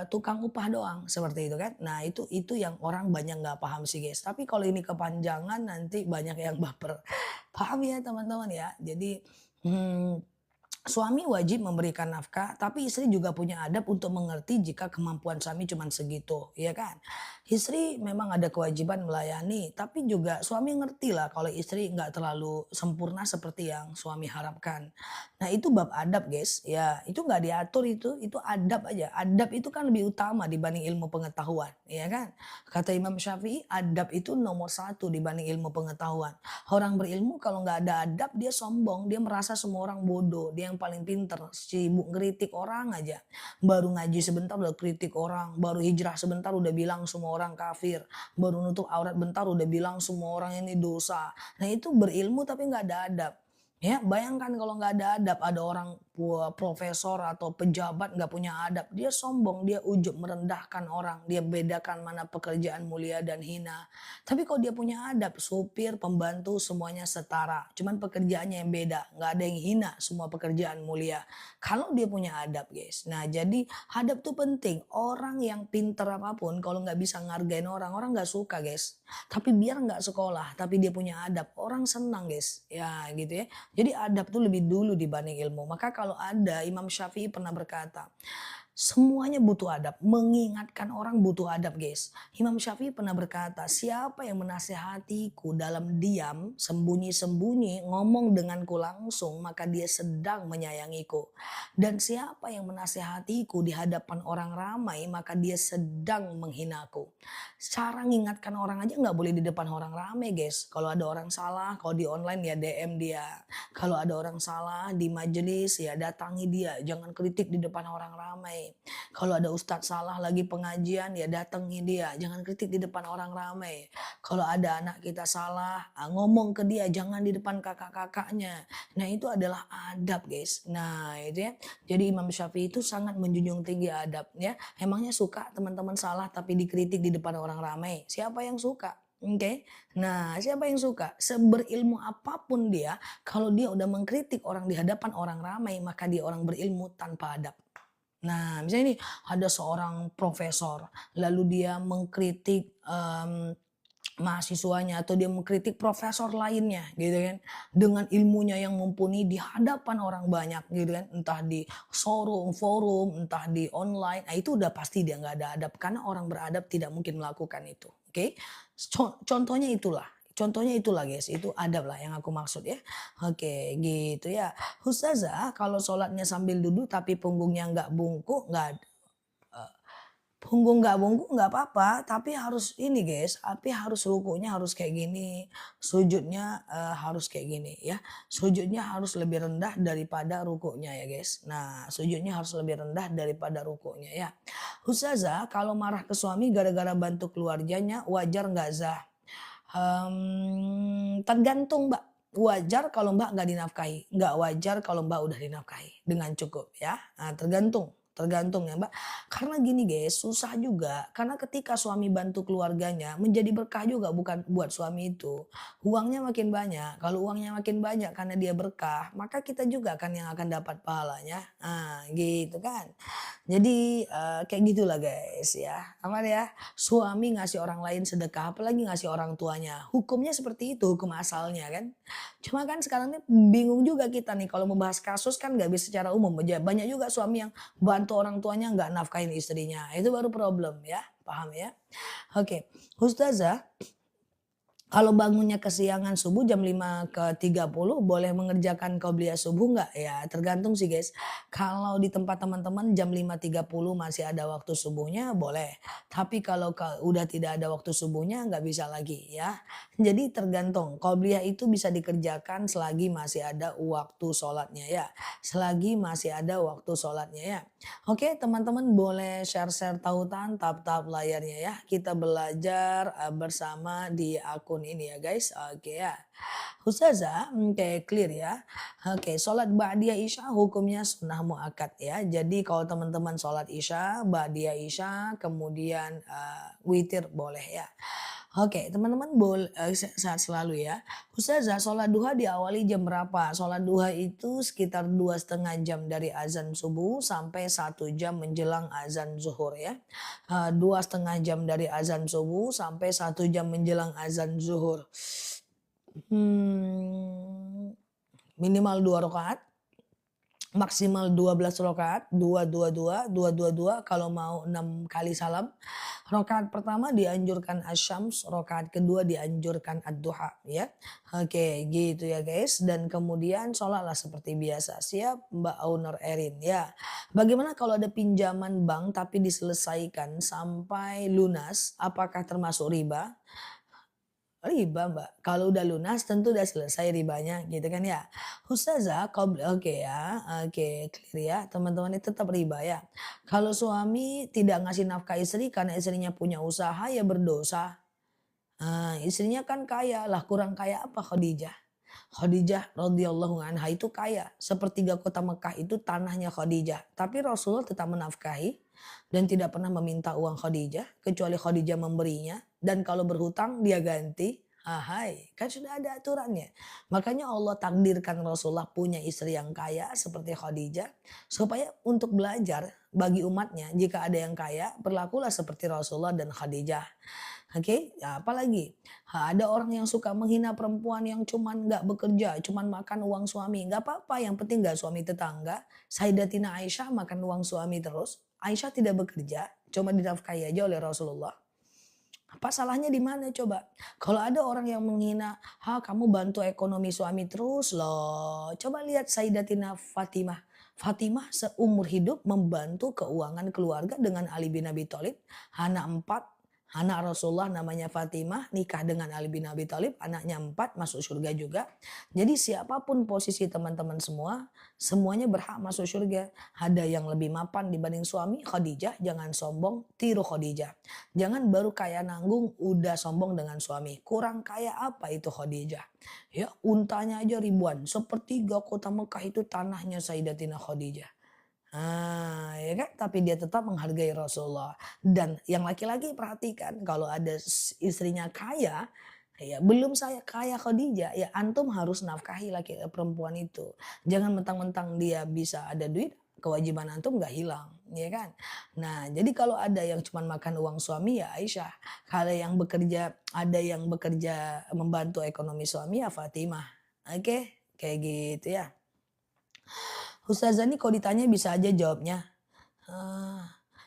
tukang upah doang seperti itu kan. Nah itu yang orang banyak nggak paham sih guys. Tapi kalau ini kepanjangan nanti banyak yang baper. Paham ya teman-teman ya. Jadi hmm, Suami wajib memberikan nafkah, tapi istri juga punya adab untuk mengerti jika kemampuan suami cuma segitu, ya kan? Istri memang ada kewajiban melayani, tapi juga suami ngerti lah kalau istri nggak terlalu sempurna seperti yang suami harapkan. Nah itu bab adab guys, ya itu nggak diatur itu adab aja. Adab itu kan lebih utama dibanding ilmu pengetahuan, ya kan? Kata Imam Syafi'i, adab itu nomor satu dibanding ilmu pengetahuan. Orang berilmu kalau nggak ada adab dia sombong, dia merasa semua orang bodoh, dia yang paling pinter, sibuk ngeritik orang aja. Baru ngaji sebentar udah kritik orang, baru hijrah sebentar udah bilang semua orang kafir, baru nutup aurat bentar udah bilang semua orang ini dosa. Nah itu berilmu tapi nggak ada adab. Ya, bayangkan kalau nggak ada adab, ada orang profesor atau pejabat nggak punya adab, dia sombong, dia ujub merendahkan orang, dia bedakan mana pekerjaan mulia dan hina. Tapi kalau dia punya adab, supir, pembantu semuanya setara, cuman pekerjaannya yang beda, nggak ada yang hina, semua pekerjaan mulia. Kalau dia punya adab, guys. Nah, jadi adab tuh penting. Orang yang pinter apapun, kalau nggak bisa ngargain orang, orang nggak suka, guys. Tapi biar nggak sekolah, tapi dia punya adab, orang senang, guys. Ya, gitu ya. Jadi adab tuh lebih dulu dibanding ilmu. Maka kalau ada Imam Syafi'i pernah berkata, semuanya butuh adab, mengingatkan orang butuh adab guys. Imam Syafi'i pernah berkata, siapa yang menasehatiku dalam diam, sembunyi-sembunyi, ngomong denganku langsung, maka dia sedang menyayangiku. Dan siapa yang menasehatiku di hadapan orang ramai, maka dia sedang menghinaku. Cara mengingatkan orang aja nggak boleh di depan orang ramai guys. Kalau ada orang salah, kalau di online ya DM dia. Kalau ada orang salah di majelis ya datangi dia, jangan kritik di depan orang ramai. Kalau ada ustadz salah lagi pengajian ya datangi dia, jangan kritik di depan orang ramai. Kalau ada anak kita salah, ngomong ke dia, jangan di depan kakak-kakaknya. Nah itu adalah adab guys. Nah itu ya. Jadi Imam Syafi'i itu sangat menjunjung tinggi adab ya. Emangnya suka teman-teman salah tapi dikritik di depan orang ramai? Siapa yang suka? Oke. Nah, siapa yang suka? Seberilmu apapun dia, kalau dia udah mengkritik orang di hadapan orang ramai, maka dia orang berilmu tanpa adab. Nah, misalnya nih ada seorang profesor, lalu dia mengkritik, mahasiswanya atau dia mengkritik profesor lainnya gitu kan, dengan ilmunya yang mumpuni di hadapan orang banyak gitu kan, entah di forum, entah di online, nah itu udah pasti dia nggak ada adab, karena orang beradab tidak mungkin melakukan itu, oke. Contohnya itulah guys, itu adab lah yang aku maksud ya. Oke, gitu ya. Ustazah, kalau sholatnya sambil duduk tapi punggungnya nggak bungkuk, punggung nggak bungkuk nggak apa-apa, tapi harus ini guys, tapi harus rukunya harus kayak gini, sujudnya, harus kayak gini ya. Sujudnya harus lebih rendah daripada rukuknya ya guys. Nah, sujudnya harus lebih rendah daripada rukuknya ya. Ustazah, kalau marah ke suami gara-gara bantu keluarganya, wajar nggak Zah? Tergantung Mbak. Wajar kalau Mbak nggak dinafkahi, nggak wajar kalau Mbak udah dinafkahi dengan cukup ya. Nah, tergantung ya Mbak. Karena gini guys, susah juga. Karena ketika suami bantu keluarganya, menjadi berkah juga bukan buat suami itu. Uangnya makin banyak. Kalau uangnya makin banyak karena dia berkah, maka kita juga kan yang akan dapat pahalanya. Nah, gitu kan. Jadi kayak gitulah guys ya. Aman ya. Suami ngasih orang lain sedekah, apalagi ngasih orang tuanya. Hukumnya seperti itu, hukum asalnya kan. Cuma kan sekarang ini bingung juga kita nih kalau membahas kasus kan nggak bisa secara umum aja. Banyak juga suami yang bantu orang tuanya nggak nafkahin istrinya. Itu baru problem ya. Paham ya? Oke. Ustazah, kalau bangunnya kesiangan subuh jam 5.30 boleh mengerjakan qobliyah subuh nggak? Ya tergantung sih guys. Kalau di tempat teman-teman jam 5.30 masih ada waktu subuhnya boleh. Tapi kalau udah tidak ada waktu subuhnya nggak bisa lagi ya. Jadi tergantung. Qobliyah itu bisa dikerjakan selagi masih ada waktu sholatnya ya. Selagi masih ada waktu sholatnya ya. Oke teman-teman boleh share-share tautan tap-tap layarnya ya. Kita belajar bersama di akun ini ya guys. Oke ya. Ustazah, oke clear ya. Oke, sholat ba'diyah isya hukumnya sunnah muakkad ya. Jadi kalau teman-teman sholat isya, ba'diyah isya, kemudian witir boleh ya. Oke, teman-teman boleh sehat selalu ya. Ustazah, sholat duha diawali jam berapa? Sholat duha itu sekitar 2,5 jam dari azan subuh sampai 1 jam menjelang azan zuhur ya. 2,5 jam dari azan subuh sampai 1 jam menjelang azan zuhur. Minimal 2 rakaat. maksimal 12 rakaat, 2 kalau mau 6 kali salam. Rakaat pertama dianjurkan asyams, rakaat kedua dianjurkan ad-duha ya. Oke, gitu ya guys. Dan kemudian sholatlah seperti biasa. Siap Mbak Aunor Erin ya. Bagaimana kalau ada pinjaman bank tapi diselesaikan sampai lunas, apakah termasuk riba? Riba, Mbak. Kalau udah lunas tentu udah selesai ribanya gitu kan ya. Ustazah oke ya, oke clear ya teman-teman ini tetap riba ya. Kalau suami tidak ngasih nafkah istri karena istrinya punya usaha ya berdosa. Istrinya kan kaya lah kurang kaya apa Khadijah? Khadijah radhiyallahu anha itu kaya. Sepertiga kota Mekah itu tanahnya Khadijah. Tapi Rasulullah tetap menafkahi dan tidak pernah meminta uang Khadijah kecuali Khadijah memberinya dan kalau berhutang dia ganti. Hai, kan sudah ada aturannya. Makanya Allah takdirkan Rasulullah punya istri yang kaya seperti Khadijah supaya untuk belajar bagi umatnya jika ada yang kaya berlakulah seperti Rasulullah dan Khadijah. Oke, ya apalagi ada orang yang suka menghina perempuan yang cuman nggak bekerja, cuman makan uang suami. Nggak apa-apa, yang penting nggak suami tetangga. Sayyidatina Aisyah makan uang suami terus. Aisyah tidak bekerja, cuma dinafkahi aja oleh Rasulullah. Apa salahnya di mana coba? Kalau ada orang yang menghina, kamu bantu ekonomi suami terus loh. Coba lihat Sayyidatina Fatimah. Fatimah seumur hidup membantu keuangan keluarga dengan Ali bin Abi Thalib. Anak 4, anak Rasulullah namanya Fatimah, nikah dengan Ali bin Abi Thalib, anaknya 4 masuk surga juga. Jadi siapapun posisi teman-teman semua, semuanya berhak masuk surga. Ada yang lebih mapan dibanding suami, Khadijah, jangan sombong, tiru Khadijah. Jangan baru kaya nanggung udah sombong dengan suami. Kurang kaya apa itu Khadijah? Ya untanya aja ribuan. Sepertiga kota Mekah itu tanahnya Sayyidatina Khadijah. Ya kan? Tapi dia tetap menghargai Rasulullah. Dan yang laki-laki perhatikan kalau ada istrinya kaya, ya belum saya kaya Khadijah, ya antum harus nafkahi perempuan itu. Jangan mentang-mentang dia bisa ada duit, kewajiban antum nggak hilang, ya kan? Nah, jadi kalau ada yang cuma makan uang suami ya Aisyah. Kalau yang bekerja, ada yang bekerja membantu ekonomi suami ya Fatimah. Oke, kayak gitu ya. Ustazah nih kalau ditanya bisa aja jawabnya. Eee,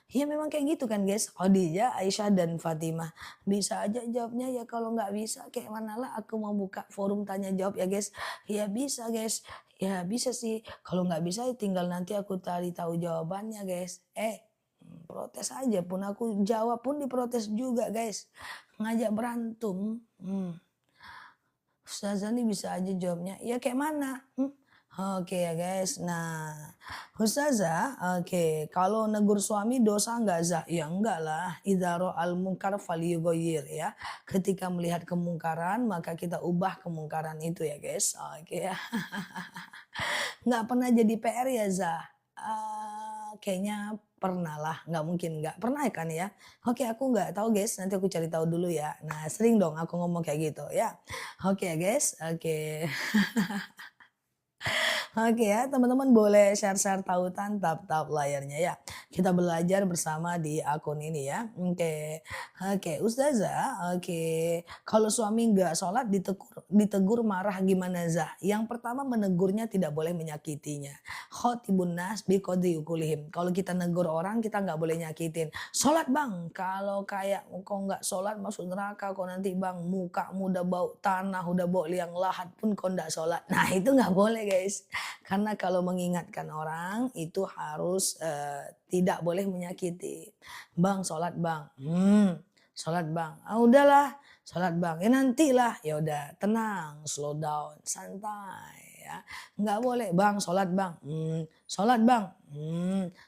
ya memang kayak gitu kan guys, Khadijah, Aisyah dan Fatimah. Bisa aja jawabnya ya kalau nggak bisa kayak manalah aku mau buka forum tanya jawab ya guys. Ya bisa guys, ya bisa sih. Kalau nggak bisa ya tinggal nanti aku cari tahu jawabannya guys. Protes aja pun aku jawab pun diprotes juga guys. Ngajak berantem, Ustazah nih bisa aja jawabnya, ya kayak mana? Oke ya guys. Nah, Ustazah, oke, kalau negur suami dosa nggak Zah? Ya enggak lah. Idza al munkar falyughayyir ya. Ketika melihat kemungkaran maka kita ubah kemungkaran itu ya guys. Oke ya. Nggak pernah jadi PR ya Zah? Kayaknya pernah lah, nggak mungkin nggak pernah kan ya. Oke aku nggak tahu guys, nanti aku cari tahu dulu ya. Nah sering dong aku ngomong kayak gitu ya. Oke ya guys, oke. Oke ya, teman-teman boleh share-share tautan tap-tap layarnya ya. Kita belajar bersama di akun ini ya. Oke. Oke, Ustazah, oke. Kalau suami nggak sholat ditegur marah gimana Zah? Yang pertama menegurnya tidak boleh menyakitinya. Khotibun nas biqadri ukulihim. Kalau kita negur orang kita nggak boleh nyakitin. Sholat bang, kalau kayak kau nggak sholat masuk neraka kau nanti bang. Mukamu udah bau tanah, udah bau liang lahat pun kau nggak sholat. Nah itu nggak boleh guys. Karena kalau mengingatkan orang itu harus tidak boleh menyakiti. Bang sholat bang, sholat bang, udahlah sholat bang, ya nantilah, ya udah tenang, slow down, santai ya. Nggak boleh bang sholat bang, sholat bang,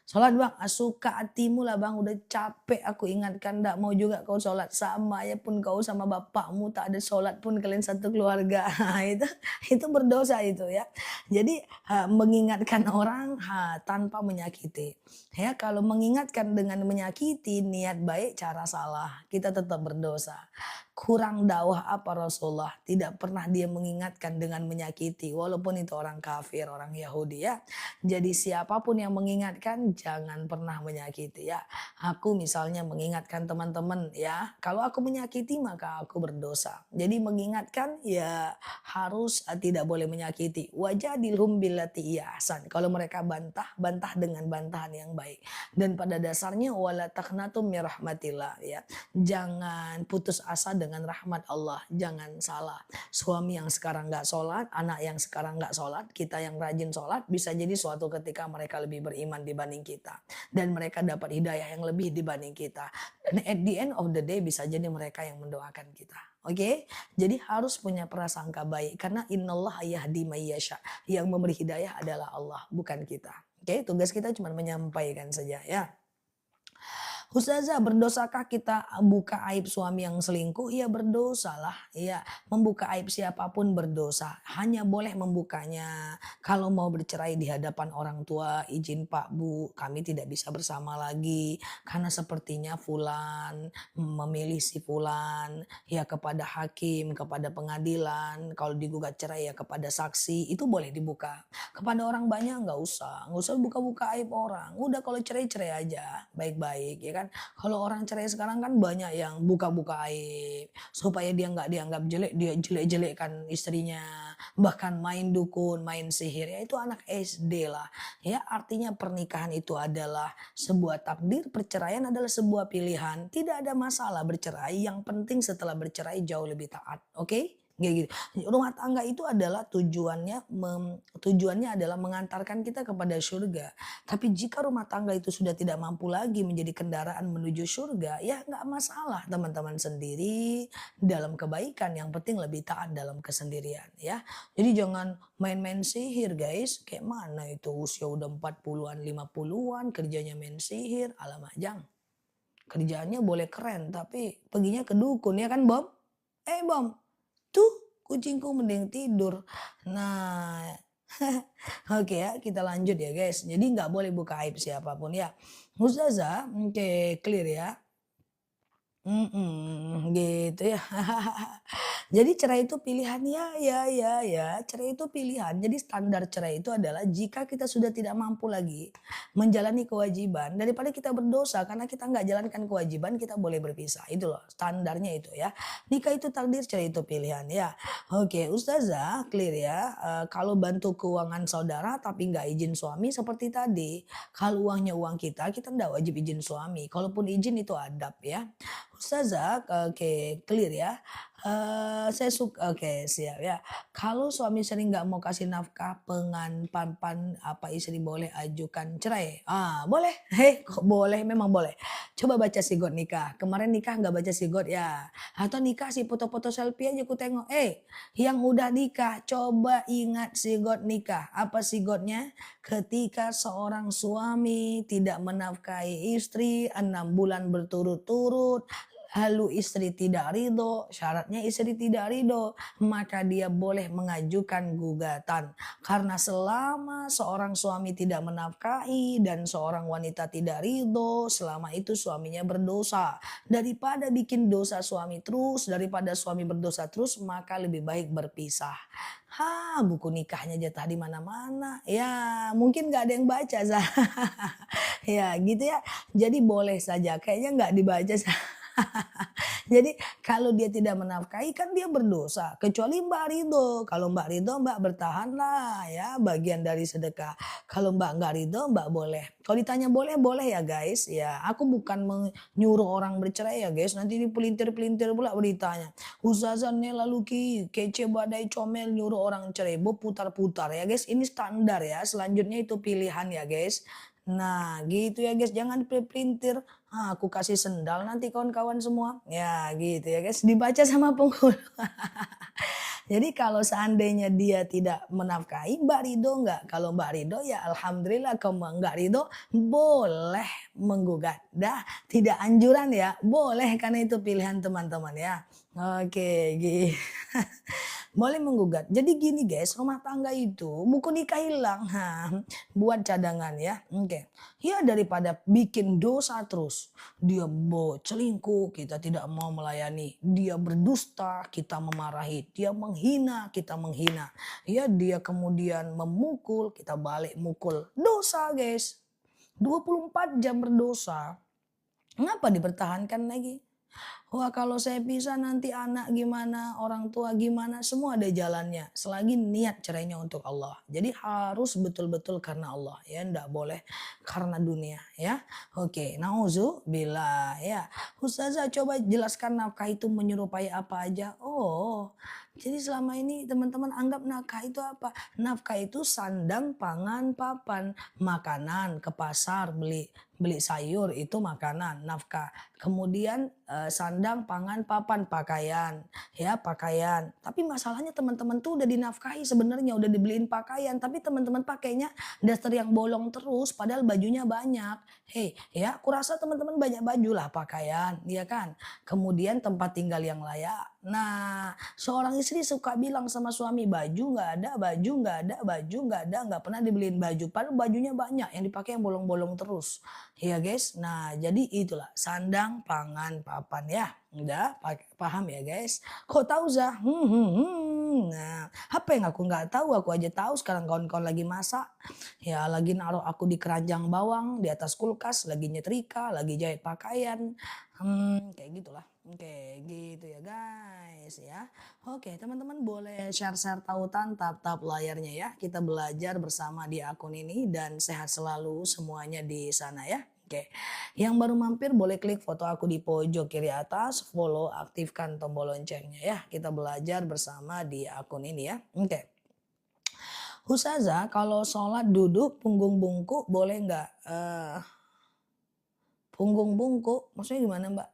sholat bang, suka hatimu lah bang, udah capek aku ingatkan, nggak mau juga kau sholat sama ya pun kau sama bapakmu tak ada sholat pun kalian satu keluarga. itu berdosa itu ya. Jadi mengingatkan orang tanpa menyakiti. Ya kalau mengingatkan dengan menyakiti niat baik cara salah kita tetap berdosa. kurang dakwah apa Rasulullah? Tidak pernah dia mengingatkan dengan menyakiti, walaupun itu orang kafir, orang Yahudi ya. Jadi siapapun yang mengingatkan jangan pernah menyakiti ya. Aku misalnya mengingatkan teman-teman ya, kalau aku menyakiti maka aku berdosa. Jadi mengingatkan ya harus tidak boleh menyakiti. Wajadilhum billati hiya ahsan. Kalau mereka bantah, bantah dengan bantahan yang baik. Dan pada dasarnya wala taqnatum mir rahmatillah ya. Jangan putus asa dengan rahmat Allah. Jangan salah. Suami yang sekarang nggak sholat, anak yang sekarang nggak sholat, kita yang rajin sholat, bisa jadi suatu ketika mereka lebih beriman dibanding kita. Dan mereka dapat hidayah yang lebih dibanding kita. Dan at the end of the day bisa jadi mereka yang mendoakan kita. Oke, jadi harus punya prasangka baik karena innallaha yahdi may yasha. Yang memberi hidayah adalah Allah, bukan kita. Oke, tugas kita cuma menyampaikan saja ya. Ustazah, berdosakah kita buka aib suami yang selingkuh? Ya berdosalah. Ya, membuka aib siapapun berdosa. Hanya boleh membukanya kalau mau bercerai di hadapan orang tua, izin Pak Bu, kami tidak bisa bersama lagi karena sepertinya fulan memilih si fulan, ya kepada hakim, kepada pengadilan, kalau digugat cerai ya kepada saksi, itu boleh dibuka. Kepada orang banyak nggak usah buka-buka aib orang. Udah kalau cerai-cerai aja, baik-baik ya kan. Kalau orang cerai sekarang kan banyak yang buka-buka aib supaya dia nggak dianggap jelek, dia jelek-jelekkan istrinya, bahkan main dukun, main sihir, ya itu anak SD lah. Ya artinya pernikahan itu adalah sebuah takdir, perceraian adalah sebuah pilihan. Tidak ada masalah bercerai, yang penting setelah bercerai jauh lebih taat. Oke? Kayak gitu. Rumah tangga itu adalah tujuannya adalah mengantarkan kita kepada surga. Tapi jika rumah tangga itu sudah tidak mampu lagi menjadi kendaraan menuju surga, ya nggak masalah, teman-teman sendiri dalam kebaikan. Yang penting lebih taat dalam kesendirian ya. Jadi jangan main-main sihir guys. Kayak mana itu usia udah 40-an 50-an kerjanya main sihir, alamak jang. Kerjaannya boleh keren tapi perginya ke dukun ya kan Bom? Bom, tuh kucingku mending tidur. Nah, oke ya kita lanjut ya guys. Jadi nggak boleh buka aib siapapun ya. Ustazah, oke clear ya. Gitu ya. Jadi cerai itu pilihan ya, cerai itu pilihan. Jadi standar cerai itu adalah jika kita sudah tidak mampu lagi menjalani kewajiban daripada kita berdosa karena kita nggak jalankan kewajiban kita boleh berpisah. Itu loh standarnya itu ya. Nikah itu takdir, cerai itu pilihan ya. Oke, Ustazah clear ya. Kalau bantu keuangan saudara tapi nggak izin suami seperti tadi. Kalau uangnya uang kita nggak wajib izin suami. Kalaupun izin itu adab ya. Ustazah, oke clear ya. Saya suka oke siap ya. Kalau suami sering nggak mau kasih nafkah penganpan apa istri boleh ajukan cerai? Boleh. Hei kok boleh? Memang boleh. Coba baca sigot nikah. Kemarin nikah nggak baca sigot ya? Atau nikah sih foto-foto selfie aja ku tengok. Yang udah nikah coba ingat sigot nikah. Apa sigotnya? Ketika seorang suami tidak menafkahi istri 6 bulan berturut-turut, lalu istri tidak ridho, syaratnya istri tidak ridho, maka dia boleh mengajukan gugatan. Karena selama seorang suami tidak menafkahi dan seorang wanita tidak ridho, selama itu suaminya berdosa. Daripada bikin dosa suami terus, daripada suami berdosa terus, maka lebih baik berpisah. Buku nikahnya jatah di mana-mana. Ya, mungkin gak ada yang baca. Ya, gitu ya. Jadi boleh saja. Kayaknya nggak dibaca. Jadi kalau dia tidak menafkahi kan dia berdosa. Kecuali Mbak ridho. Kalau Mbak ridho Mbak bertahanlah ya bagian dari sedekah. Kalau Mbak nggak ridho Mbak boleh. Kalau ditanya boleh boleh ya guys. Ya aku bukan menyuruh orang bercerai ya guys. Nanti ini pelintir-pelintir pula beritanya. Ustazah Nela Luki kece badai comel nyuruh orang cerai. Putar-putar ya guys. Ini standar ya. Selanjutnya itu pilihan ya guys. Nah gitu ya guys, jangan pelintir. Aku kasih sendal nanti kawan-kawan semua. Ya gitu ya guys, dibaca sama penghulu. Jadi kalau seandainya dia tidak menafkahi, Mbak ridho nggak? Kalau Mbak ridho ya alhamdulillah, kalau nggak ridho boleh menggugat. Dah tidak anjuran ya, boleh karena itu pilihan teman-teman ya. Oke gitu. boleh menggugat. Jadi gini guys, rumah tangga itu buku nikah hilang. Buat cadangan ya. Oke. Ya daripada bikin dosa terus. Dia selingkuh, kita tidak mau melayani. Dia berdusta, kita memarahi. Dia menghina, kita menghina. Ya dia kemudian memukul, kita balik mukul. Dosa guys. 24 jam berdosa. Ngapa dipertahankan lagi? Wah kalau saya pisah nanti anak gimana, orang tua gimana, semua ada jalannya. Selagi niat cerainya untuk Allah. Jadi harus betul-betul karena Allah ya, ndak boleh karena dunia ya. Oke, nauzubillah ya. Ustazah coba jelaskan nafkah itu menyerupai apa aja. Oh, jadi selama ini teman-teman anggap nafkah itu apa? Nafkah itu sandang, pangan, papan, makanan ke pasar beli beli sayur itu makanan, nafkah. Kemudian sandang, pangan, papan, pakaian, ya pakaian. Tapi masalahnya teman-teman tuh udah dinafkahi sebenarnya, udah dibeliin pakaian, tapi teman-teman pakainya daster yang bolong terus, padahal bajunya banyak. Hei, ya, kurasa teman-teman banyak baju lah pakaian, ya kan? Kemudian tempat tinggal yang layak. Nah, seorang istri suka bilang sama suami, baju nggak ada, baju nggak ada, baju nggak ada, nggak pernah dibeliin baju. Padahal bajunya banyak, yang dipakai yang bolong-bolong terus. Iya guys, nah jadi itulah sandang, pangan, papan ya. Udah paham ya guys? Kok tahu Zah? Nah, apa yang aku nggak tahu? Aku aja tahu sekarang kawan-kawan lagi masak. Ya lagi naruh aku di keranjang bawang, di atas kulkas, lagi nyetrika, lagi jahit pakaian. Kayak gitulah. Oke, gitu ya guys ya. Oke, teman-teman boleh share-share tautan tap-tap layarnya ya. Kita belajar bersama di akun ini dan sehat selalu semuanya di sana ya. Oke, yang baru mampir boleh klik foto aku di pojok kiri atas, follow, aktifkan tombol loncengnya ya. Kita belajar bersama di akun ini ya. Oke. Ustazah, kalau sholat duduk punggung bungkuk boleh nggak? Punggung bungkuk, maksudnya gimana Mbak?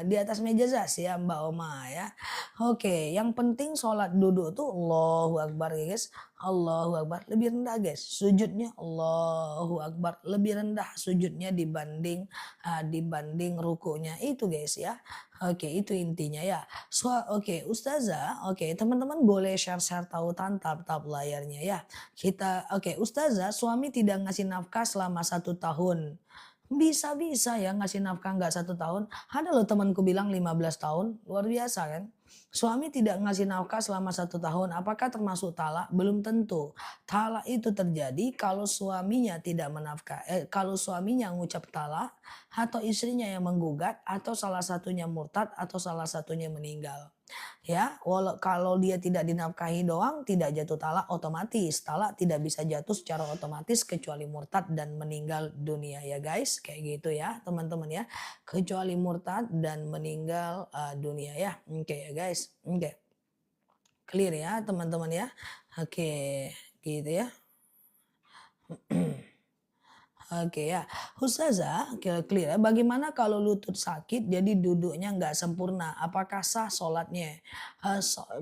Di atas meja zas ya Mbak Oma ya. Oke, yang penting sholat duduk tuh Allahu Akbar ya guys. Allahu Akbar. Lebih rendah guys. Sujudnya Allahu Akbar. Lebih rendah sujudnya dibanding rukunya. Itu guys ya. Oke, itu intinya ya. Oke, Ustazah, oke, teman-teman boleh share-share tautan tap-tap layarnya ya. Oke, Ustazah, suami tidak ngasih nafkah selama 1 tahun. Bisa-bisa ya ngasih nafkah nggak 1 tahun. Ada loh temanku bilang 15 tahun, luar biasa kan. Suami tidak ngasih nafkah selama 1 tahun, apakah termasuk talak? Belum tentu. Talak itu terjadi kalau suaminya tidak menafkah, kalau suaminya ngucap talak, atau istrinya yang menggugat, atau salah satunya murtad, atau salah satunya meninggal. Ya, kalau dia tidak dinafkahi doang tidak jatuh talak otomatis. Talak tidak bisa jatuh secara otomatis kecuali murtad dan meninggal dunia ya guys. Kayak gitu ya teman-teman ya. Kecuali murtad dan meninggal dunia ya. Oke ya guys. Oke. Clear ya teman-teman ya. Oke, gitu ya. Oke ya, Ustazah, clear ya. Bagaimana kalau lutut sakit jadi duduknya nggak sempurna? Apakah sah sholatnya?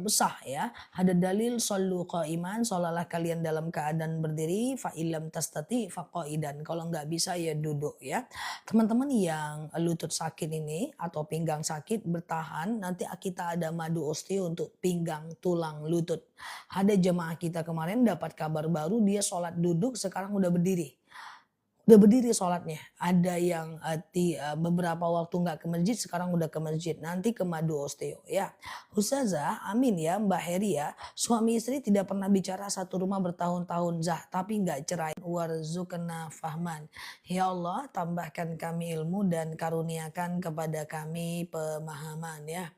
Sah ya. Ada dalil solu iman, sholalah kalian dalam keadaan berdiri, fa ilam tastati fa qaidan. Kalau nggak bisa ya duduk ya. Teman-teman yang lutut sakit ini atau pinggang sakit bertahan, nanti kita ada madu osteo untuk pinggang, tulang, lutut. Ada jemaah kita kemarin dapat kabar baru dia sholat duduk sekarang udah berdiri. Udah berdiri sholatnya. Ada yang beberapa waktu nggak ke masjid, sekarang udah ke masjid. Nanti ke madu osteo ya. Ustazah, amin ya Mbak Heri ya. Suami istri tidak pernah bicara satu rumah bertahun-tahun Zah. Tapi nggak cerai. Warzukna fahman. Ya Allah tambahkan kami ilmu dan karuniakan kepada kami pemahaman ya.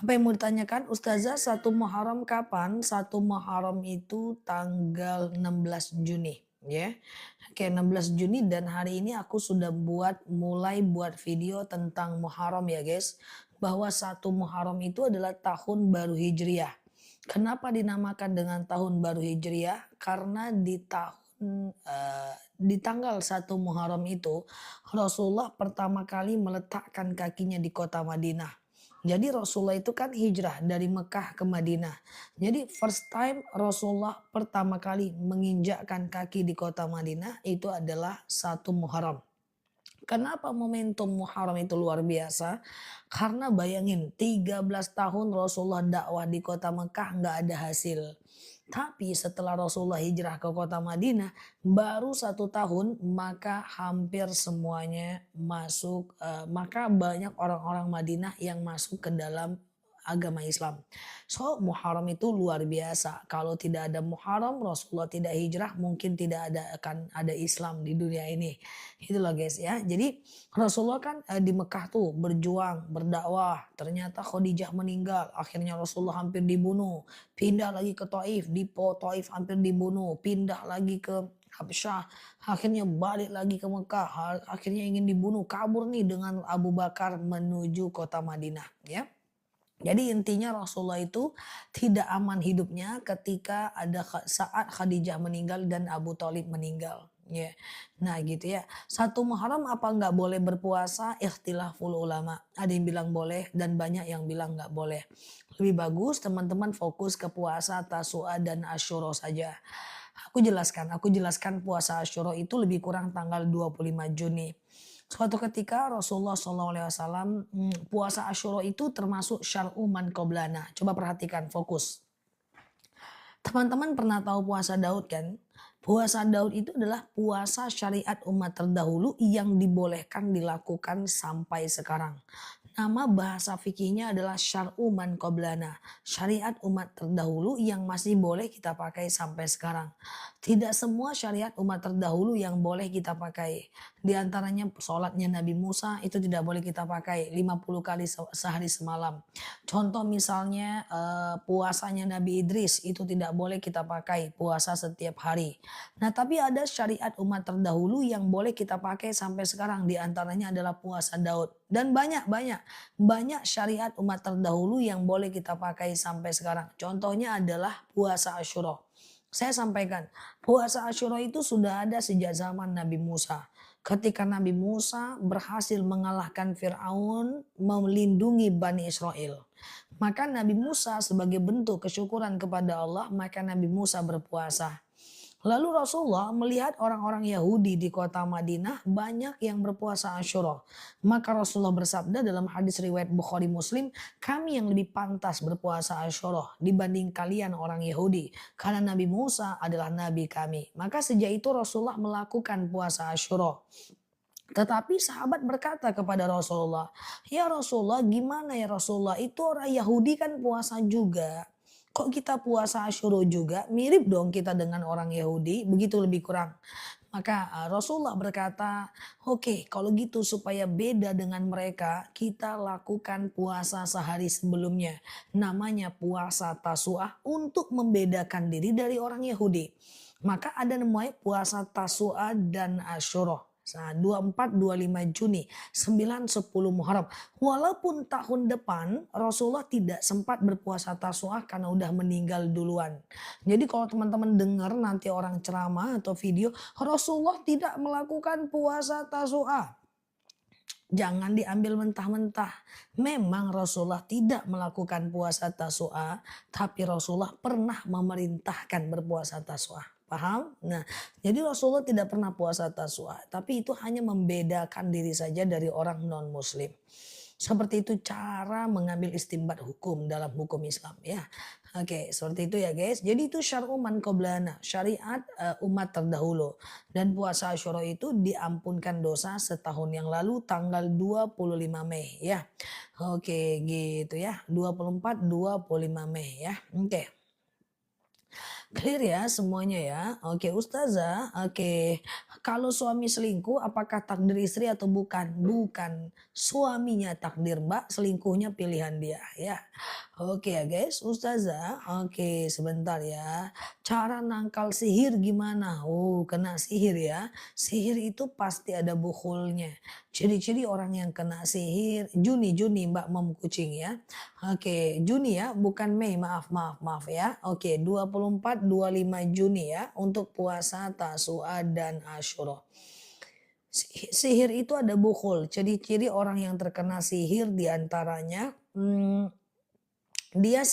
Apa yang mau ditanyakan? Ustazah, 1 Muharram kapan? 1 Muharram itu tanggal 16 Juni. Ya, oke 16 Juni dan hari ini aku sudah mulai buat video tentang Muharram ya guys. Bahwa 1 Muharram itu adalah tahun baru Hijriah. Kenapa dinamakan dengan tahun baru Hijriah? Karena di tanggal 1 Muharram itu Rasulullah pertama kali meletakkan kakinya di kota Madinah. Jadi Rasulullah itu kan hijrah dari Mekah ke Madinah. Jadi first time Rasulullah pertama kali menginjakkan kaki di kota Madinah itu adalah 1 Muharram. Kenapa momentum Muharram itu luar biasa? Karena bayangin 13 tahun Rasulullah dakwah di kota Mekah nggak ada hasil. Tapi setelah Rasulullah hijrah ke kota Madinah, baru 1 tahun maka hampir semuanya masuk, maka banyak orang-orang Madinah yang masuk ke dalam agama Islam. So Muharram itu luar biasa. Kalau tidak ada Muharram, Rasulullah tidak hijrah, mungkin tidak akan ada Islam di dunia ini. Itu loh guys ya. Jadi Rasulullah kan di Mekah tuh berjuang, berdakwah. Ternyata Khadijah meninggal. Akhirnya Rasulullah hampir dibunuh. Pindah lagi ke Taif, di Taif hampir dibunuh. Pindah lagi ke Habsyah, akhirnya balik lagi ke Mekah, akhirnya ingin dibunuh, kabur nih dengan Abu Bakar menuju kota Madinah ya. Jadi intinya Rasulullah itu tidak aman hidupnya ketika ada saat Khadijah meninggal dan Abu Thalib meninggal. Ya, nah gitu ya. Satu Muharram apa nggak boleh berpuasa? Ikhtilaful ulama. Ada yang bilang boleh dan banyak yang bilang nggak boleh. Lebih bagus teman-teman fokus ke puasa Tasu'a dan Asyura saja. Aku jelaskan puasa Asyura itu lebih kurang tanggal 25 Juni. Suatu ketika Rasulullah SAW puasa Asyura itu termasuk syar'u man qablana. Coba perhatikan, fokus. Teman-teman pernah tahu puasa Daud kan? Puasa Daud itu adalah puasa syariat umat terdahulu yang dibolehkan dilakukan sampai sekarang. Nama bahasa fikihnya adalah syar'u man qablana. Syariat umat terdahulu yang masih boleh kita pakai sampai sekarang. Tidak semua syariat umat terdahulu yang boleh kita pakai. Di antaranya sholatnya Nabi Musa itu tidak boleh kita pakai 50 kali sehari semalam. Contoh misalnya puasanya Nabi Idris itu tidak boleh kita pakai puasa setiap hari. Nah tapi ada syariat umat terdahulu yang boleh kita pakai sampai sekarang. Di antaranya adalah puasa Daud. Dan banyak syariat umat terdahulu yang boleh kita pakai sampai sekarang. Contohnya adalah puasa Asyura. Saya sampaikan, puasa Asyura itu sudah ada sejak zaman Nabi Musa. Ketika Nabi Musa berhasil mengalahkan Fir'aun, melindungi Bani Israel. Maka Nabi Musa sebagai bentuk kesyukuran kepada Allah, maka Nabi Musa berpuasa. Lalu Rasulullah melihat orang-orang Yahudi di kota Madinah banyak yang berpuasa Asyura. Maka Rasulullah bersabda dalam hadis riwayat Bukhari Muslim, kami yang lebih pantas berpuasa Asyura dibanding kalian orang Yahudi. Karena Nabi Musa adalah nabi kami. Maka sejak itu Rasulullah melakukan puasa Asyura. Tetapi sahabat berkata kepada Rasulullah, ya Rasulullah gimana ya Rasulullah, itu orang Yahudi kan puasa juga. Kok kita puasa Asyura juga? Mirip dong kita dengan orang Yahudi, begitu lebih kurang. Maka Rasulullah berkata, oke, kalau gitu supaya beda dengan mereka, kita lakukan puasa sehari sebelumnya. Namanya puasa Tasu'ah untuk membedakan diri dari orang Yahudi. Maka ada namanya puasa Tasu'ah dan Asyura. Nah, 24-25 Juni, 9-10 Muharram. Walaupun tahun depan Rasulullah tidak sempat berpuasa Tasu'ah karena udah meninggal duluan. Jadi kalau teman-teman dengar nanti orang ceramah atau video, Rasulullah tidak melakukan puasa Tasu'ah. Jangan diambil mentah-mentah. Memang Rasulullah tidak melakukan puasa Tasu'ah, tapi Rasulullah pernah memerintahkan berpuasa Tasu'ah. Paham? Nah, jadi Rasulullah tidak pernah puasa Tasu'ah, tapi itu hanya membedakan diri saja dari orang non-muslim. Seperti itu cara mengambil istinbat hukum dalam hukum Islam ya. Oke, seperti itu ya guys. Jadi itu syar'u man qablana, syariat umat terdahulu. Dan puasa Asyura itu diampunkan dosa setahun yang lalu tanggal 25 Mei ya. Oke, gitu ya. 24-25 Mei ya. Oke. Clear ya semuanya ya. Oke Ustazah, oke. Kalau suami selingkuh apakah takdir istri atau bukan? Bukan. Suaminya takdir mbak, selingkuhnya pilihan dia ya. Oke ya guys, Ustazah. Oke sebentar ya. Cara nangkal sihir gimana? Oh kena sihir ya. Sihir itu pasti ada bukhulnya. Ciri-ciri orang yang kena sihir. Juni mbak mom kucing ya. Oke, Juni ya, bukan Mei, maaf ya. Oke, 24-25 Juni ya untuk puasa Tasu'a dan Asyura. Sihir itu ada bukhul. Ciri-ciri orang yang terkena sihir diantaranya dia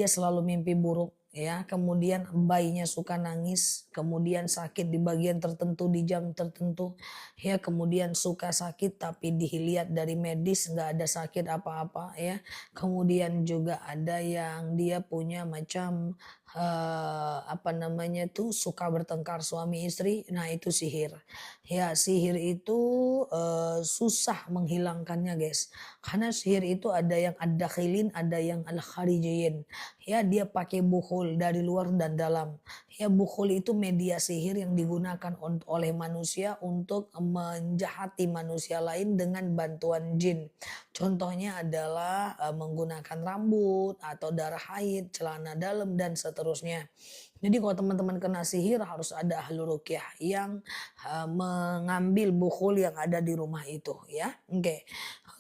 selalu mimpi buruk ya. Kemudian bayinya suka nangis. kemudian sakit di bagian tertentu di jam tertentu, ya kemudian suka sakit tapi dilihat dari medis nggak ada sakit apa-apa ya. Kemudian juga ada yang dia punya macam apa namanya tuh suka bertengkar suami istri, nah itu sihir. Ya sihir itu susah menghilangkannya guys. Karena sihir itu ada yang ad-dakhilin, ada yang al-kharijiyin. Ya dia pakai bukhul dari luar dan dalam. Ya bukhul itu media sihir yang digunakan oleh manusia untuk menjahati manusia lain dengan bantuan jin. Contohnya adalah menggunakan rambut atau darah haid, celana dalam dan seterusnya. Jadi kalau teman-teman kena sihir harus ada ahli ruqyah yang mengambil bukhul yang ada di rumah itu ya. Oke.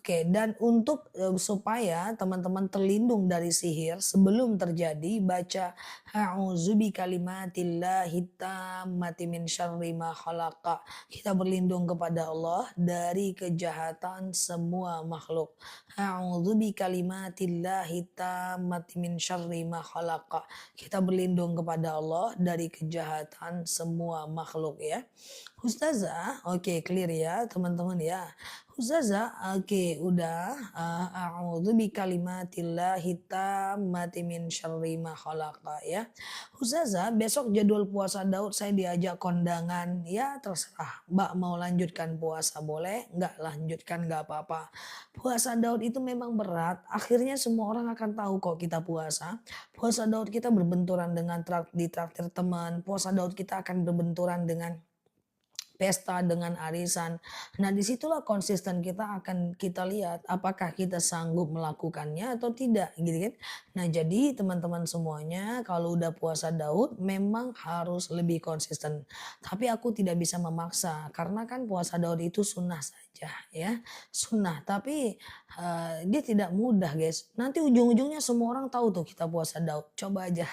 Oke, dan untuk supaya teman-teman terlindung dari sihir sebelum terjadi baca a'udzu bikalimatillahi tammati min syarri ma khalaqa. Kita berlindung kepada Allah dari kejahatan semua makhluk. A'udzu bikalimatillahi tammati min syarri ma khalaqa. Kita berlindung kepada Allah dari kejahatan semua makhluk ya. Ustazah, oke clear ya teman-teman ya. Ustazah, oke udah. A'udzu bikalimatillahi tammati min syarri ma khalaqa ya. Ustazah, besok jadwal puasa Daud saya diajak kondangan. Ya terserah. Mbak mau lanjutkan puasa boleh, nggak lanjutkan nggak apa-apa. Puasa Daud itu memang berat. Akhirnya semua orang akan tahu kok kita puasa. Puasa Daud kita berbenturan dengan ditraktir teman. Puasa Daud kita akan berbenturan dengan pesta dengan arisan. Nah disitulah konsisten kita akan kita lihat apakah kita sanggup melakukannya atau tidak gitu kan. Nah jadi teman-teman semuanya kalau udah puasa Daud memang harus lebih konsisten. Tapi aku tidak bisa memaksa karena kan puasa Daud itu sunnah saja ya. Sunnah tapi dia tidak mudah guys. Nanti ujung-ujungnya semua orang tahu tuh kita puasa Daud. Coba aja.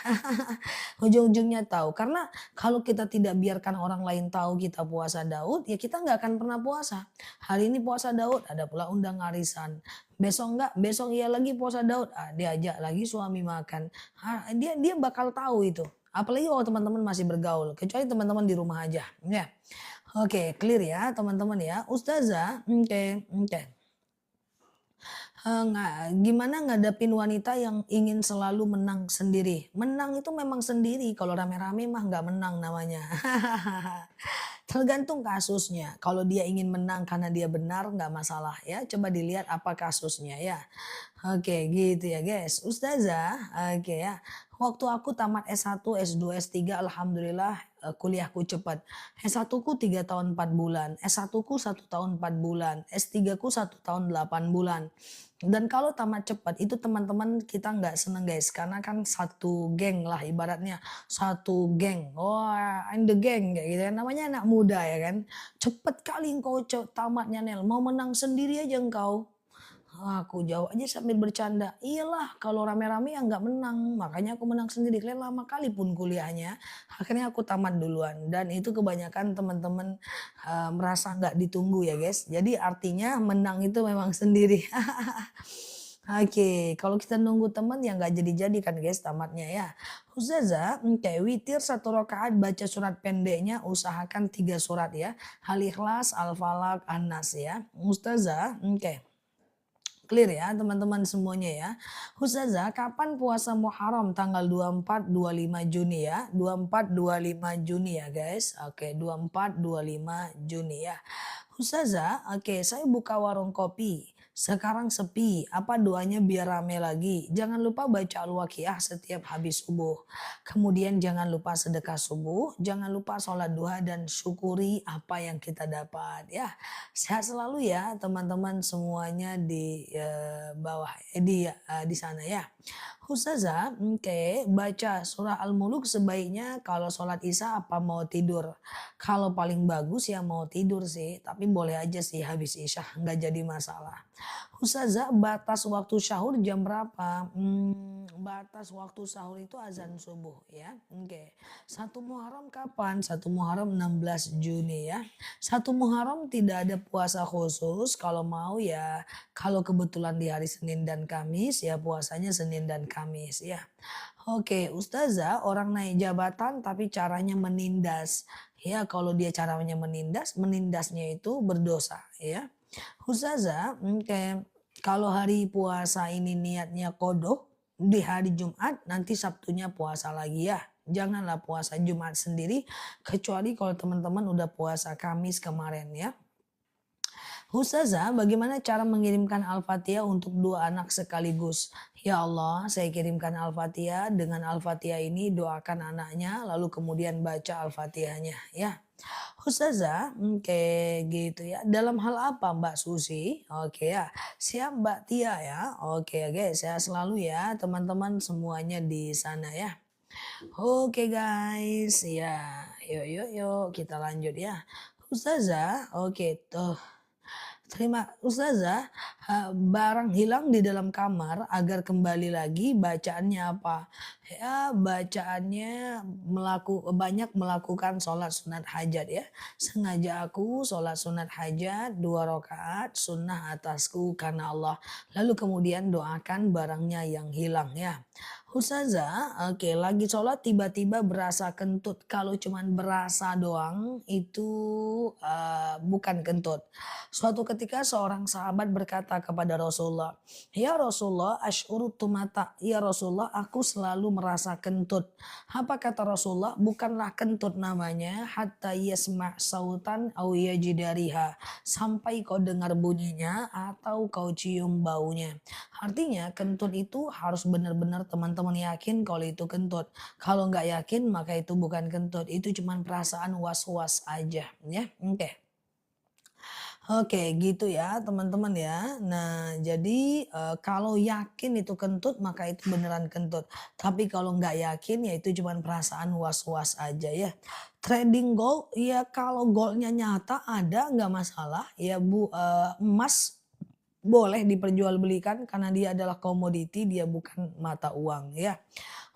Ujung-ujungnya tahu karena kalau kita tidak biarkan orang lain tahu kita puasa Daud, ya kita nggak akan pernah puasa. Hari ini puasa Daud, ada pula undang arisan. Besok enggak, besok iya lagi puasa Daud, diajak lagi suami makan. Dia bakal tahu itu. Apalagi kalau teman-teman masih bergaul, kecuali teman-teman di rumah aja. Ya. Oke, clear ya teman-teman ya. Ustazah, oke, oke. Gimana ngadepin wanita yang ingin selalu menang sendiri? Menang itu memang sendiri, kalau rame-rame mah nggak menang namanya. Tergantung kasusnya. Kalau dia ingin menang karena dia benar nggak masalah ya. Coba dilihat apa kasusnya ya. Oke gitu ya guys. Ustazah, oke ya. Waktu aku tamat S1, S2, S3 alhamdulillah kuliahku cepat. S1 ku 3 tahun 4 bulan, S1 ku 1 tahun 4 bulan, S3 ku 1 tahun 8 bulan. Dan kalau tamat cepat itu teman-teman kita nggak seneng guys karena kan satu geng lah ibaratnya satu geng. Wah, I'm the gang kayak gitu ya. Namanya anak muda ya kan. Cepet kali engkau tamatnya Nel. Mau menang sendiri aja engkau. Aku jawab aja sambil bercanda. Iyalah kalau rame-rame ya nggak menang. Makanya aku menang sendiri. Kalian lama kali pun kuliahnya. Akhirnya aku tamat duluan. Dan itu kebanyakan teman-teman merasa nggak ditunggu ya guys. Jadi artinya menang itu memang sendiri. Oke, kalau kita nunggu teman ya nggak jadi-jadi kan guys tamatnya ya. Ustazah, oke, witir 1 rakaat baca surat pendeknya usahakan 3 surat ya. Al-Ikhlas, Al-Falaq, An-Nas ya. Ustazah, oke. Clear ya teman-teman semuanya ya. Ustazah, kapan puasa Muharram tanggal 24 25 Juni ya? 24 25 Juni ya guys. Oke, 24 25 Juni ya. Ustazah, oke, saya buka warung kopi. Sekarang sepi, apa doanya biar rame lagi? Jangan lupa baca Al-Waqiah setiap habis subuh. Kemudian jangan lupa sedekah subuh, jangan lupa sholat duha dan syukuri apa yang kita dapat ya. Sehat selalu ya teman-teman semuanya di bawah di sana ya. Ustazah, oke, baca surah Al-Muluk sebaiknya kalau sholat isya apa mau tidur? Kalau paling bagus ya mau tidur sih, tapi boleh aja sih habis isya, nggak jadi masalah. Ustazah, batas waktu sahur jam berapa? Batas waktu sahur itu azan subuh ya. Oke. 1 Muharram kapan? 1 Muharram 16 Juni ya. 1 Muharram tidak ada puasa khusus. Kalau mau ya kalau kebetulan di hari Senin dan Kamis ya puasanya Senin dan Kamis ya. Oke, ustazah orang naik jabatan tapi caranya menindas. Ya, kalau dia caranya menindas, menindasnya itu berdosa ya. Ustazah, oke, kalau hari puasa ini niatnya qodho di hari Jumat, nanti Sabtunya puasa lagi ya. Janganlah puasa Jumat sendiri, kecuali kalau teman-teman udah puasa Kamis kemarin ya. Ustazah, bagaimana cara mengirimkan Al-Fatihah untuk dua anak sekaligus? Ya Allah, saya kirimkan Al-Fatihah. Dengan Al-Fatihah ini doakan anaknya, lalu kemudian baca Al-Fatihahnya. Ya, Ustazah, oke gitu ya. Dalam hal apa Mbak Susi? Oke ya, siap Mbak Tia ya. Oke ya guys, saya selalu ya teman-teman semuanya di sana ya. Oke guys, ya yuk yuk yuk kita lanjut ya. Ustazah, oke tuh. Terima Ustazah, barang hilang di dalam kamar agar kembali lagi bacaannya apa? Ya bacaannya banyak melakukan sholat sunat hajat ya. Sengaja aku sholat sunat hajat 2 rakaat sunnah atasku karena Allah. Lalu kemudian doakan barangnya yang hilang ya. Ustazah, oke lagi sholat tiba-tiba berasa kentut. Kalau cuman berasa doang itu bukan kentut. Suatu ketika seorang sahabat berkata kepada Rasulullah, "Ya Rasulullah, asy'uru tumata." Ya Rasulullah, aku selalu merasa kentut. Apa kata Rasulullah? Bukanlah kentut namanya, hatta yasma' sautan aw yajidariha. Sampai kau dengar bunyinya atau kau cium baunya. Artinya kentut itu harus benar-benar teman-teman yakin kalau itu kentut. Kalau nggak yakin maka itu bukan kentut. Itu cuma perasaan was-was aja ya. Oke. Oke gitu ya teman-teman ya. Nah jadi kalau yakin itu kentut maka itu beneran kentut. Tapi kalau nggak yakin ya itu cuma perasaan was-was aja ya. Trading gold ya kalau goldnya nyata ada nggak masalah ya Bu, emas boleh diperjualbelikan karena dia adalah komoditi dia bukan mata uang ya.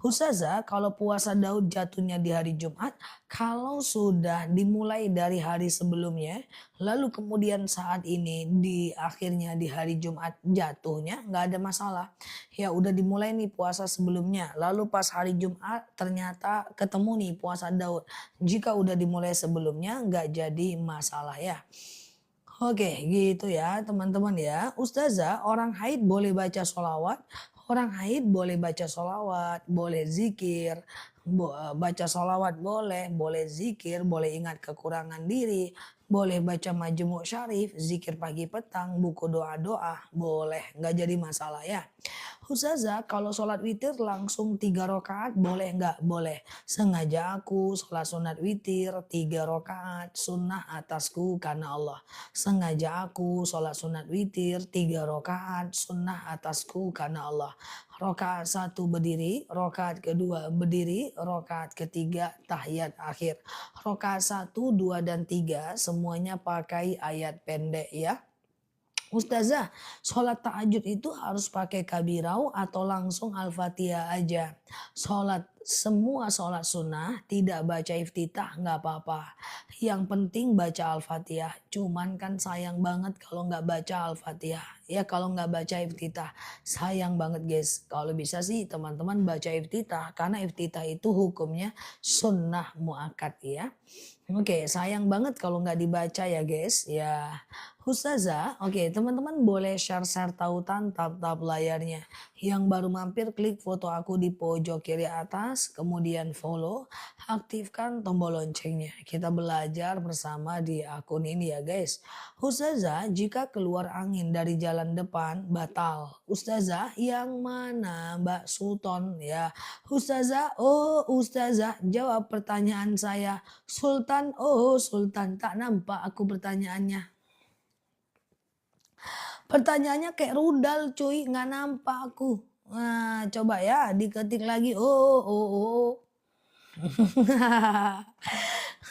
Ustazah, kalau puasa Daud jatuhnya di hari Jumat, kalau sudah dimulai dari hari sebelumnya, lalu kemudian saat ini di akhirnya di hari Jumat jatuhnya, nggak ada masalah. Ya udah dimulai nih puasa sebelumnya, lalu pas hari Jumat ternyata ketemu nih puasa Daud. Jika udah dimulai sebelumnya, nggak jadi masalah ya. Oke gitu ya teman-teman ya. Ustazah orang haid boleh baca sholawat. Orang haid boleh baca sholawat, boleh zikir, baca sholawat boleh, boleh zikir, boleh ingat kekurangan diri, boleh baca majmu' syarif, zikir pagi petang, buku doa-doa, boleh, nggak jadi masalah ya. Ustazah kalau sholat witir langsung 3 rakaat boleh nggak? Boleh. Sengaja aku sholat sunat witir 3 rakaat sunnah atasku karena Allah. Sengaja aku sholat sunat witir 3 rakaat sunnah atasku karena Allah. Rakaat 1 berdiri, rakaat kedua berdiri, rakaat ketiga tahiyat akhir. Rakaat 1, 2 dan 3 semuanya pakai ayat pendek ya. Ustazah, sholat tahajud itu harus pakai kabirau atau langsung Al-Fatihah aja. Semua sholat sunnah tidak baca iftitah nggak apa-apa. Yang penting baca Al-Fatihah. Cuman kan sayang banget kalau nggak baca Al-Fatihah. Ya kalau nggak baca iftitah. Sayang banget guys. Kalau bisa sih teman-teman baca iftitah. Karena iftitah itu hukumnya sunnah muakkad ya. Oke, sayang banget kalau nggak dibaca ya guys. Ya, Ustazah, oke teman-teman boleh share-share tautan tab-tab layarnya. Yang baru mampir klik foto aku di pojok kiri atas, kemudian follow, aktifkan tombol loncengnya. Kita belajar bersama di akun ini ya guys. Ustazah, jika keluar angin dari jalan depan, batal. Ustazah, yang mana Mbak Sultan ya? Ustazah, oh Ustazah, jawab pertanyaan saya. Sultan, oh Sultan, tak nampak aku pertanyaannya. Pertanyaannya kayak rudal cuy, nggak nampak aku. Nah, coba ya diketik lagi. Oh, oh, oh.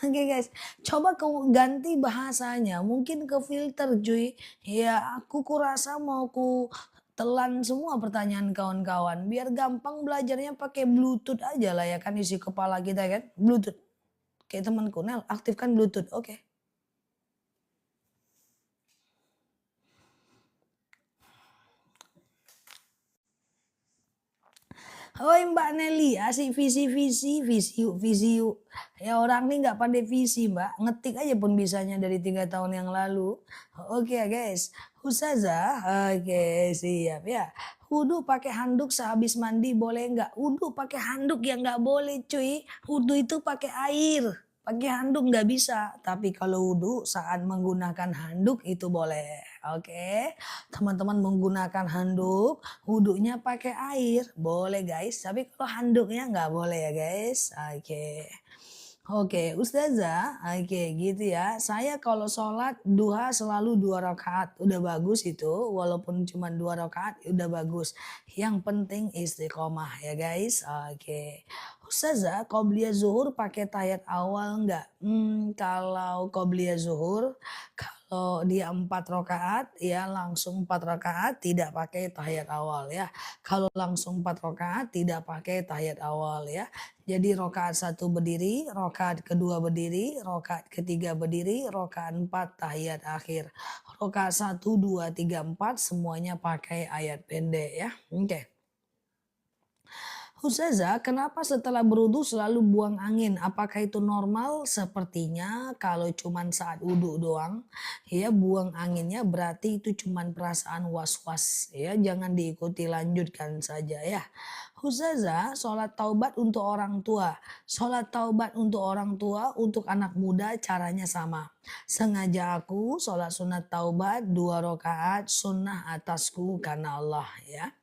Oke guys, coba kau ganti bahasanya, mungkin ke filter cuy. Ya, aku kurasa mau ku telan semua pertanyaan kawan-kawan. Biar gampang belajarnya pakai Bluetooth aja lah ya kan isi kepala kita kan. Bluetooth. Kayak temanku, Nel, aktifkan Bluetooth. Oke. Oi Mbak Nelly, asik visi-visi, visiu. Ya orang nih nggak pandai visi Mbak, ngetik aja pun bisanya dari 3 tahun yang lalu. Oke ya guys, Ustazah, oke siap ya. Wudhu pakai handuk sehabis mandi boleh nggak? Wudhu pakai handuk yang nggak boleh cuy. Wudhu itu pakai air. Pakai handuk nggak bisa, tapi kalau wudhu saat menggunakan handuk itu boleh. Oke, teman-teman menggunakan handuk, wudhunya pakai air, boleh guys. Tapi kalau handuknya nggak boleh ya guys. Oke. Oke, Ustazah, oke gitu ya. Saya kalau sholat duha selalu 2 rakaat, udah bagus itu. Walaupun cuma 2 rakaat, udah bagus. Yang penting istiqomah ya guys. Oke, Ustazah, qobliyah zuhur pakai tahiyat awal nggak? Kalau qobliyah zuhur, kalau dia 4 rakaat, ya langsung 4 rakaat, tidak pakai tahiyat awal ya. Kalau langsung 4 rakaat, tidak pakai tahiyat awal ya. Jadi rokaat 1 berdiri, rokaat kedua berdiri, rokaat ketiga berdiri, rokaat 4 tahiyat akhir. Rokaat 1, 2, 3, 4 semuanya pakai ayat pendek ya. Oke. Ustazah, kenapa setelah berwudu selalu buang angin? Apakah itu normal? Sepertinya kalau cuman saat wudhu doang, ya buang anginnya berarti itu cuman perasaan was-was. Ya, jangan diikuti, lanjutkan saja ya. Ustazah, sholat taubat untuk orang tua. Sholat taubat untuk orang tua, untuk anak muda caranya sama. Sengaja aku sholat sunat taubat 2 rakaat sunnah atasku karena Allah ya.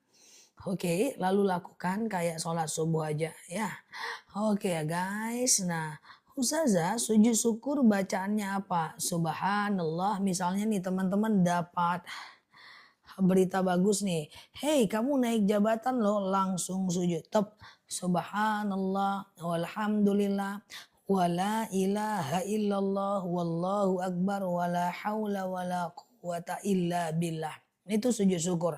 Oke, lalu lakukan kayak sholat subuh aja ya. Oke ya guys, nah Ustazah sujud syukur bacaannya apa? Subhanallah, misalnya nih teman-teman dapat berita bagus nih. Hey, kamu naik jabatan loh, langsung sujud. Top. Subhanallah, walhamdulillah, wala ilaha illallah, wallahu akbar, wala haula wala quwata illa billah. Itu sujud syukur.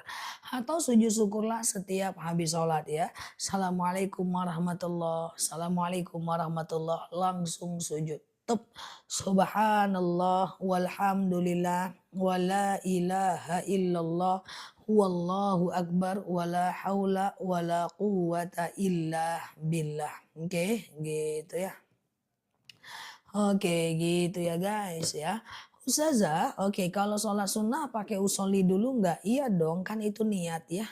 Atau sujud syukurlah setiap habis sholat ya. Assalamualaikum warahmatullah. Assalamualaikum warahmatullah. Langsung sujud. Tup. Subhanallah walhamdulillah wala ilaha illallah wallahu akbar wala haula wala quwata illa billah. Oke, gitu ya. Oke, gitu ya guys ya. Ustazah, oke kalau sholat sunnah pakai usolli dulu nggak? Iya dong, kan itu niat ya.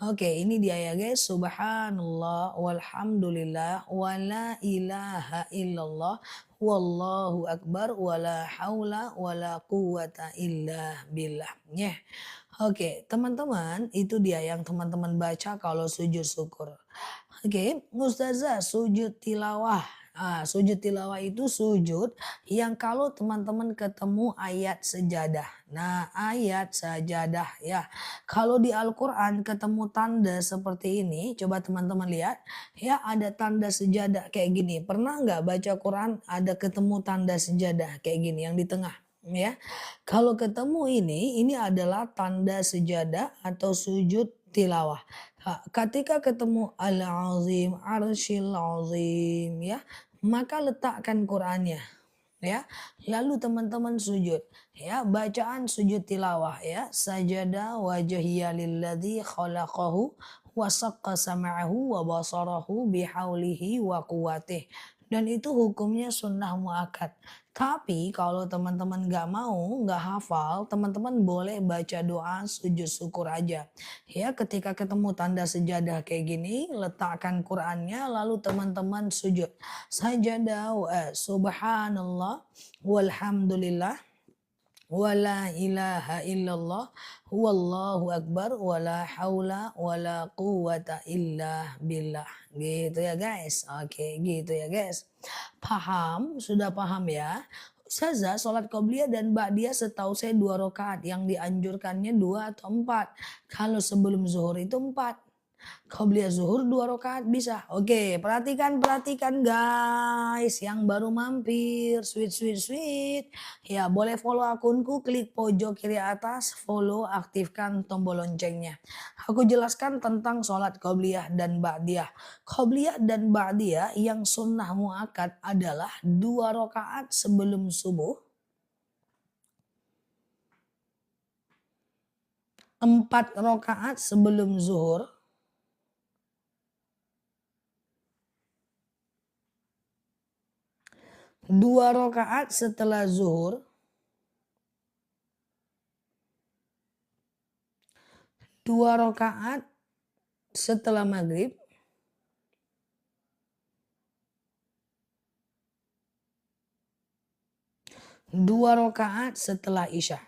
Oke, ini dia ya guys. Subhanallah, walhamdulillah, wala ilaha illallah, wallahu akbar, wala haula, wala quwata illa billah. Yeah. Oke, teman-teman, itu dia yang teman-teman baca kalau sujud syukur. Oke, Ustazah, sujud tilawah. Sujud tilawah itu sujud yang kalau teman-teman ketemu ayat sejadah. Nah, ayat sajadah ya. Kalau di Al-Qur'an ketemu tanda seperti ini, coba teman-teman lihat, ya ada tanda sejadah kayak gini. Pernah nggak baca Quran ada ketemu tanda sejadah kayak gini yang di tengah? Ya, kalau ketemu ini adalah tanda sejadah atau sujud tilawah. Ketika ketemu Al-Azim, Arsyil Azim ya, maka letakkan Qur'annya ya. Lalu teman-teman sujud ya, bacaan sujud tilawah ya. Sajada wajhiya lilladzi khalaqahu wa saqqa sam'ahu wa basarahu bihaulihi wa quwwatih. Dan itu hukumnya sunnah muakkad. Tapi kalau teman-teman nggak mau, nggak hafal, teman-teman boleh baca doa sujud syukur aja. Ya, ketika ketemu tanda sejadah kayak gini, letakkan Qur'annya lalu teman-teman sujud. Sajadah subhanallah walhamdulillah wala ilaha illallah wallahu akbar wala haula wala quwata illa billah. Gitu ya guys. Oke, gitu ya guys. Paham? Sudah paham ya? Ustazah, sholat qobliyah dan ba'diyah setahu saya 2 rakaat. Yang dianjurkannya 2 atau 4. Kalau sebelum zuhur itu 4. Qobliyah zuhur 2 rakaat bisa. Oke, perhatikan guys yang baru mampir. Sweet. Ya, boleh follow akunku, klik pojok kiri atas, follow, aktifkan tombol loncengnya. Aku jelaskan tentang sholat qobliyah dan ba'diyah. Qobliyah dan ba'diyah yang sunnah muakkad adalah 2 rakaat sebelum subuh, 4 rakaat sebelum zuhur, 2 rakaat setelah zuhur, 2 rakaat setelah maghrib, 2 rakaat setelah isya.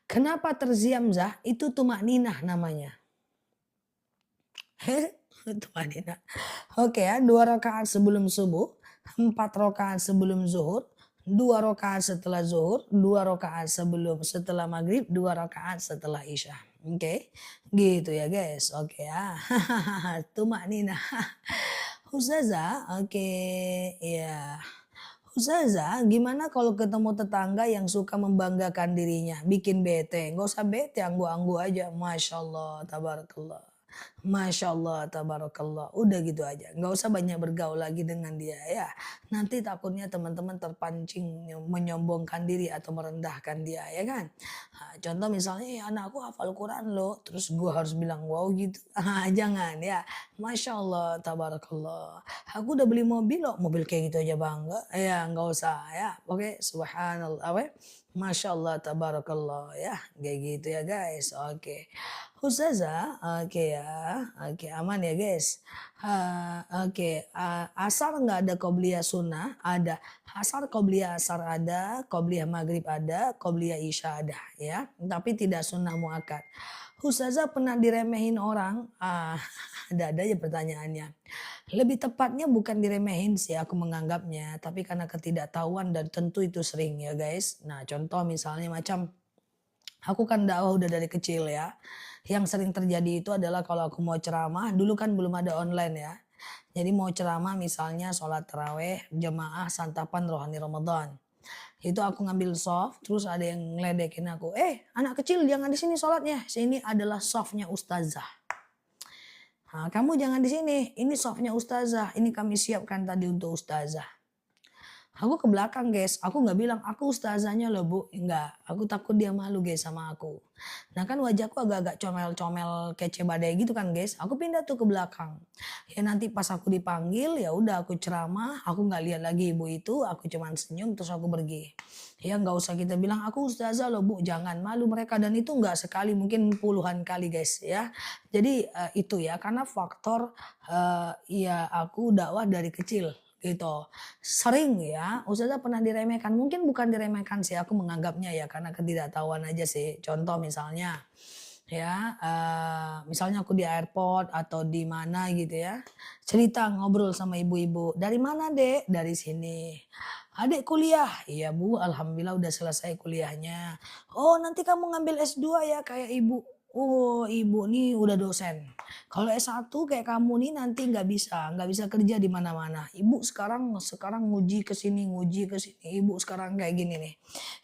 Kenapa terziamzah? Itu tumakninah namanya. Tumakninah. Oke ya, 2 rakaat sebelum subuh, 4 rakaat sebelum zuhur, 2 rakaat setelah zuhur, 2 rakaat setelah maghrib, 2 rakaat setelah isya. Oke, gitu ya guys. Oke ya. Tumakninah. Ustazah, oke, ya. Ustazah, gimana kalau ketemu tetangga yang suka membanggakan dirinya, bikin bete? Nggak usah bete, anggu-anggu aja. Masya Allah, tabarakallah. Masya Allah, tabarakallah. Udah gitu aja. Nggak usah banyak bergaul lagi dengan dia ya. Nanti takutnya teman-teman terpancing menyombongkan diri atau merendahkan dia ya kan. Nah, contoh misalnya, anakku hafal Quran loh. Terus gue harus bilang wow gitu. Jangan ya. Masya Allah, tabarakallah. Aku udah beli mobil loh. Mobil kayak gitu aja bangga. Ya nggak usah ya. Oke, subhanallah. Masya Allah, tabarakallah ya. Kayak gitu ya guys. Oke. Ustazah, oke ya, oke aman ya guys. Oke, asar nggak ada qobliyah sunnah, ada. Asar qobliyah asar ada, qobliyah maghrib ada, qobliyah isya ada ya. Tapi tidak sunnah muakkad. Ustazah pernah diremehin orang? Ada aja pertanyaannya. Lebih tepatnya bukan diremehin sih aku menganggapnya, tapi karena ketidaktahuan dan tentu itu sering ya guys. Nah contoh misalnya macam aku kan dakwah udah dari kecil ya. Yang sering terjadi itu adalah kalau aku mau ceramah, dulu kan belum ada online ya. Jadi mau ceramah misalnya sholat taraweh, jemaah santapan rohani Ramadan. Itu aku ngambil soft, terus ada yang ngeledekin aku. Anak kecil jangan di sini sholatnya. Sini adalah softnya ustazah. Nah, kamu jangan di sini. Ini softnya ustazah. Ini kami siapkan tadi untuk ustazah. Aku ke belakang guys, aku nggak bilang aku ustazahnya loh bu, enggak, aku takut dia malu guys sama aku. Nah kan wajahku agak-agak comel-comel kece badai gitu kan guys, aku pindah tuh ke belakang. Ya nanti pas aku dipanggil ya udah aku ceramah, aku nggak lihat lagi ibu itu, aku cuman senyum terus aku pergi. Ya nggak usah kita bilang aku ustazah loh bu, jangan malu mereka dan itu nggak sekali mungkin puluhan kali guys ya. Jadi itu ya karena faktor ya aku dakwah dari kecil gitu. Sering ya, ustazah pernah diremehkan. Mungkin bukan diremehkan sih, aku menganggapnya ya karena ketidaktahuan aja sih. Contoh misalnya ya, misalnya aku di airport atau di mana gitu ya. Cerita ngobrol sama ibu-ibu. Dari mana dek? Dari sini. Adik kuliah? Iya bu, alhamdulillah udah selesai kuliahnya. Oh nanti kamu ngambil S2 ya kayak ibu. Oh ibu nih udah dosen. Kalau S1 kayak kamu nih nanti nggak bisa kerja di mana-mana. Ibu sekarang nguji ke sini, nguji ke sini. Ibu sekarang kayak gini nih.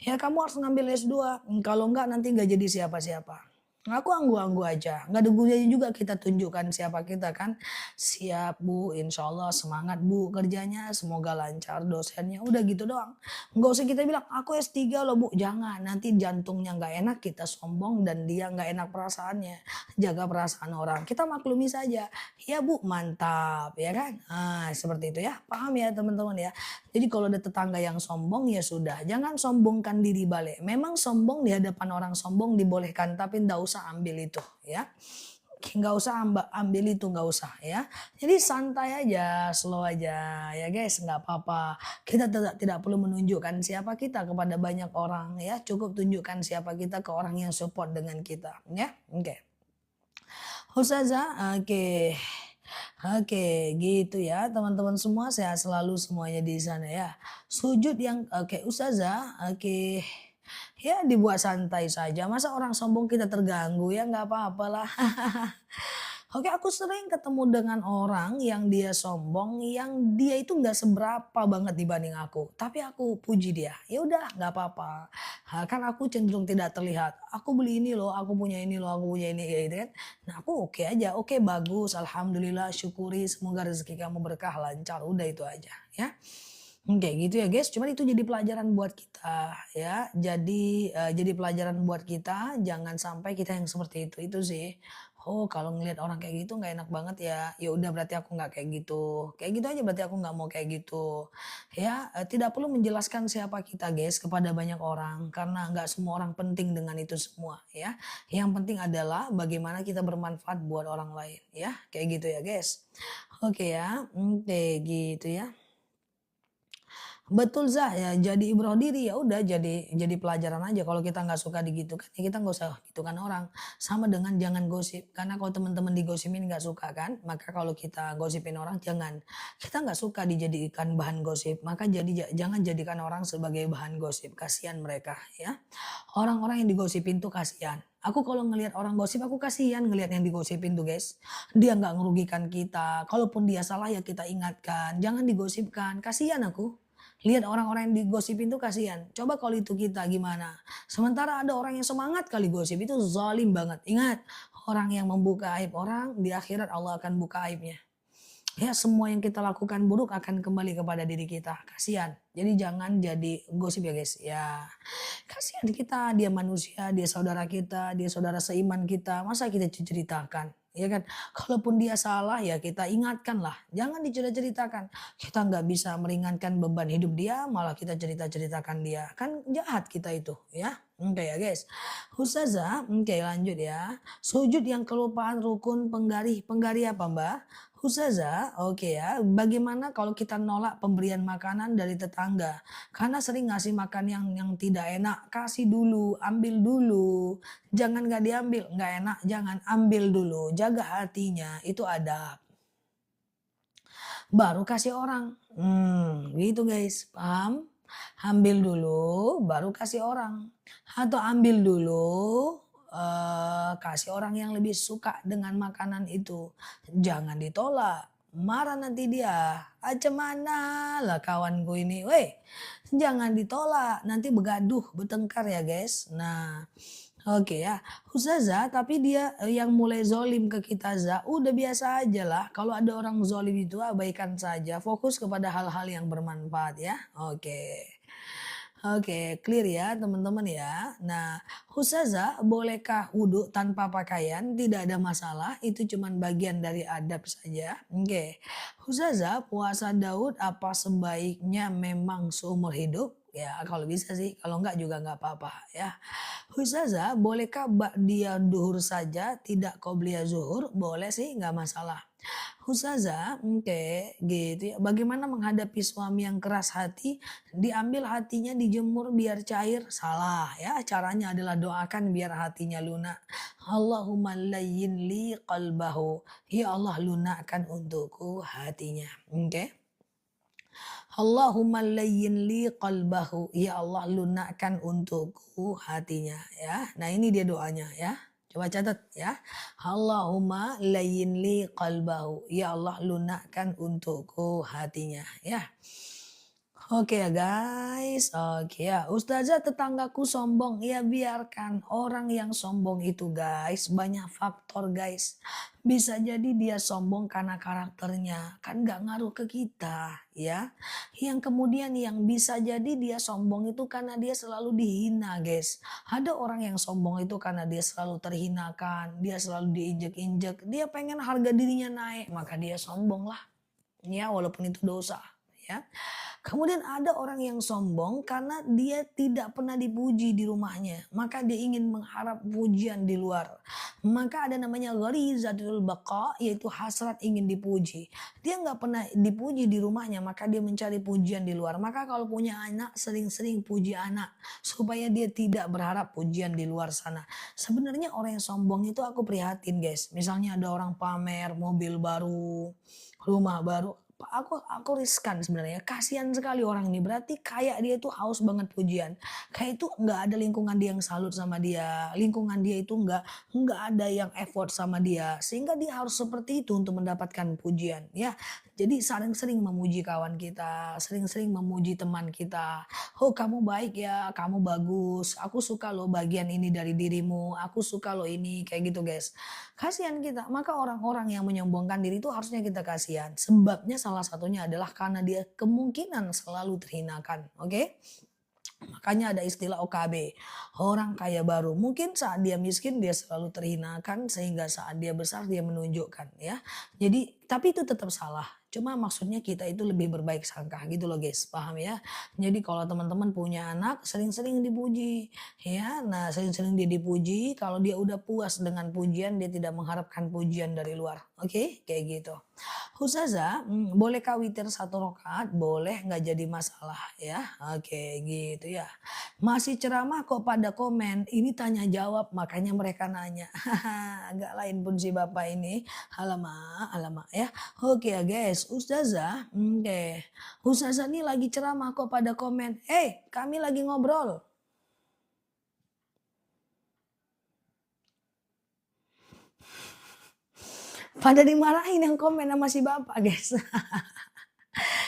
Ya kamu harus ngambil S2. Kalau enggak nanti nggak jadi siapa-siapa. Aku anggu-anggu aja. Nggak ada gunanya juga kita tunjukkan siapa kita kan. Siap bu, insya Allah semangat bu kerjanya. Semoga lancar dosennya. Udah gitu doang. Nggak usah kita bilang aku S3 loh bu. Jangan, nanti jantungnya nggak enak kita sombong dan dia nggak enak perasaannya. Jaga perasaan orang. Kita maklumi saja. Ya bu mantap ya kan. Seperti itu ya. Paham ya teman-teman ya. Jadi kalau ada tetangga yang sombong ya sudah. Jangan sombongkan diri balik. Memang sombong di hadapan orang sombong dibolehkan. Tapi nggak usah ambil itu ya. Nggak usah ambil itu, nggak usah ya. Jadi santai aja, slow aja ya guys, nggak apa-apa. Kita tidak perlu menunjukkan siapa kita kepada banyak orang ya. Cukup tunjukkan siapa kita ke orang yang support dengan kita ya. Oke. Ustazah, oke. Oke, gitu ya teman-teman semua, sehat selalu semuanya di sana ya. Sujud yang oke Ustazah, oke. Ya dibuat santai saja, masa orang sombong kita terganggu ya nggak apa-apalah. Oke, aku sering ketemu dengan orang yang dia sombong, yang dia itu nggak seberapa banget dibanding aku, tapi aku puji dia. Ya udah nggak apa-apa. Kan aku cenderung tidak terlihat. Aku beli ini loh, aku punya ini loh, aku punya ini kayak gitu kan. Nah aku oke aja, oke bagus, alhamdulillah, syukuri, semoga rezeki kamu berkah lancar, udah itu aja ya. Kayak gitu ya guys, cuman itu jadi pelajaran buat kita ya. Jadi pelajaran buat kita, jangan sampai kita yang seperti itu sih. Oh kalau ngelihat orang kayak gitu nggak enak banget ya, ya udah berarti aku nggak kayak gitu aja berarti aku nggak mau kayak gitu. Ya, tidak perlu menjelaskan siapa kita guys kepada banyak orang, karena nggak semua orang penting dengan itu semua ya. Yang penting adalah bagaimana kita bermanfaat buat orang lain ya, kayak gitu ya guys. Oke ya, oke gitu ya. Betul Zah, ya jadi ibrah diri, ya udah jadi pelajaran aja kalau kita nggak suka digitukan, ya kita nggak usah gitukan orang. Sama dengan jangan gosip, karena kalau teman-teman digosipin nggak suka kan, maka kalau kita gosipin orang jangan. Kita nggak suka dijadikan bahan gosip, maka jangan jadikan orang sebagai bahan gosip, kasihan mereka ya. Orang-orang yang digosipin tuh kasihan. Aku kalau ngelihat orang gosip aku kasihan ngelihat yang digosipin tuh guys. Dia nggak ngerugikan kita, kalaupun dia salah ya kita ingatkan, jangan digosipkan, kasihan aku. Lihat orang-orang yang digosipin tuh kasihan. Coba kalau itu kita gimana? Sementara ada orang yang semangat kali gosip itu zalim banget. Ingat, orang yang membuka aib orang di akhirat Allah akan buka aibnya. Ya semua yang kita lakukan buruk akan kembali kepada diri kita. Kasihan. Jadi jangan jadi gosip ya guys. Ya kasihan kita, dia manusia, dia saudara kita, dia saudara seiman kita. Masa kita ceritakan? Ya kan, kalaupun dia salah ya kita ingatkan lah, jangan dicerita-ceritakan. Kita nggak bisa meringankan beban hidup dia, malah kita cerita-ceritakan dia. Kan jahat kita itu ya. Oke ya guys. Ustazah, oke lanjut ya. Sujud yang kelupaan rukun penggarih. Penggarih apa mbak? Ustazah, oke ya. Bagaimana kalau kita nolak pemberian makanan dari tetangga? Karena sering ngasih makan yang tidak enak, kasih dulu, ambil dulu. Jangan nggak diambil, nggak enak, jangan ambil dulu. Jaga hatinya, itu adab. Baru kasih orang. Gitu guys, paham? Ambil dulu, baru kasih orang. Atau ambil dulu, kasih orang yang lebih suka dengan makanan itu. Jangan ditolak. Marah nanti dia. Aja mana lah kawanku ini. Weh, jangan ditolak. Nanti begaduh, bertengkar ya guys. Nah, oke ya. Ustazah, tapi dia yang mulai zolim ke kita Za, udah biasa aja lah. Kalau ada orang zolim itu abaikan saja. Fokus kepada hal-hal yang bermanfaat ya. Oke. Oke, clear ya teman-teman ya. Nah, Ustazah, bolehkah wudhu tanpa pakaian? Tidak ada masalah, itu cuman bagian dari adab saja. Oke, Ustazah, puasa Daud apa sebaiknya memang seumur hidup? Ya, kalau bisa sih, kalau enggak juga enggak apa-apa ya. Ustazah, bolehkah dia duhur saja, tidak qobliyah zuhur? Boleh sih, enggak masalah. Ustazah, oke, gitu ya. Bagaimana menghadapi suami yang keras hati, diambil hatinya dijemur biar cair? Salah ya, caranya adalah doakan biar hatinya lunak. Allahumma layyin li qalbahu. Ya Allah lunakkan untukku hatinya. Oke. Allahumma layyin li qalbahu. Ya Allah lunakkan untukku hatinya ya. Nah ini dia doanya ya. Coba catat ya. Allahumma layyin li qalbahu. Ya Allah lunakkan untukku hatinya ya. Oke ya guys, oke ya. Ustazah tetanggaku sombong, ya biarkan orang yang sombong itu guys, banyak faktor guys. Bisa jadi dia sombong karena karakternya, kan gak ngaruh ke kita ya. Yang kemudian yang bisa jadi dia sombong itu karena dia selalu dihina guys. Ada orang yang sombong itu karena dia selalu terhinakan, dia selalu diinjek-injek, dia pengen harga dirinya naik, maka dia sombong lah. Ya walaupun itu dosa ya. Kemudian ada orang yang sombong karena dia tidak pernah dipuji di rumahnya. Maka dia ingin mengharap pujian di luar. Maka ada namanya gharizatul baqa, yaitu hasrat ingin dipuji. Dia nggak pernah dipuji di rumahnya, maka dia mencari pujian di luar. Maka kalau punya anak, sering-sering puji anak. Supaya dia tidak berharap pujian di luar sana. Sebenarnya orang yang sombong itu aku prihatin guys. Misalnya ada orang pamer mobil baru, rumah baru. Aku riskan sebenarnya, kasihan sekali orang ini, berarti kayak dia itu haus banget pujian. Kayak itu nggak ada lingkungan dia yang salut sama dia, lingkungan dia itu nggak ada yang effort sama dia, sehingga dia harus seperti itu untuk mendapatkan pujian ya. Jadi sering-sering memuji kawan kita, sering-sering memuji teman kita. "Oh kamu baik ya, kamu bagus, aku suka loh bagian ini dari dirimu, aku suka loh ini," kayak gitu guys. Kasihan kita, maka orang-orang yang menyombongkan diri itu harusnya kita kasihan. Sebabnya salah satunya adalah karena dia kemungkinan selalu terhinakan, oke? Makanya ada istilah OKB, orang kaya baru. Mungkin saat dia miskin dia selalu terhinakan sehingga saat dia besar dia menunjukkan ya. Jadi tapi itu tetap salah. Cuma maksudnya kita itu lebih berbaik sangka gitu loh guys, paham ya? Jadi kalau teman-teman punya anak sering-sering dipuji ya. Nah, sering-sering dia dipuji, kalau dia udah puas dengan pujian dia tidak mengharapkan pujian dari luar. Oke, kayak gitu. Ustazah, bolehkah witir 1 rakaat? Boleh, nggak jadi masalah ya. Oke, gitu ya. Masih ceramah kok pada komen, ini tanya jawab makanya mereka nanya. Agak lain pun si Bapak ini. Alamak, alamak ya. Oke ya guys, Ustazah, oke. Ustazah ini lagi ceramah kok pada komen, kami lagi ngobrol. Pada dimarahin yang komen sama si Bapak guys.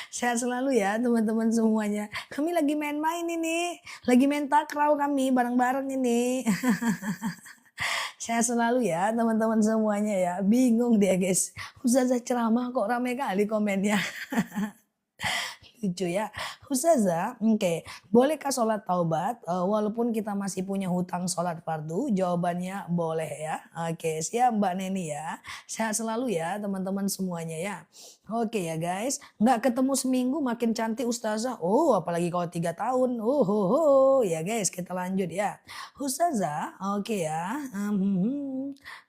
Sehat selalu ya teman-teman semuanya. Kami lagi main-main ini. Lagi main takraw kami bareng-bareng ini. Sehat selalu ya teman-teman semuanya ya. Bingung dia guys. Ustazah ceramah kok rame kali komennya. Lucu ya. Ustazah, oke. Bolehkah sholat taubat walaupun kita masih punya hutang sholat fardu? Jawabannya boleh ya. Oke, siap Mbak Neni ya. Sehat selalu ya teman-teman semuanya ya. Oke ya guys, nggak ketemu seminggu makin cantik Ustazah. Oh, apalagi kalau 3 tahun. Ya guys, kita lanjut ya. Ustazah, oke ya.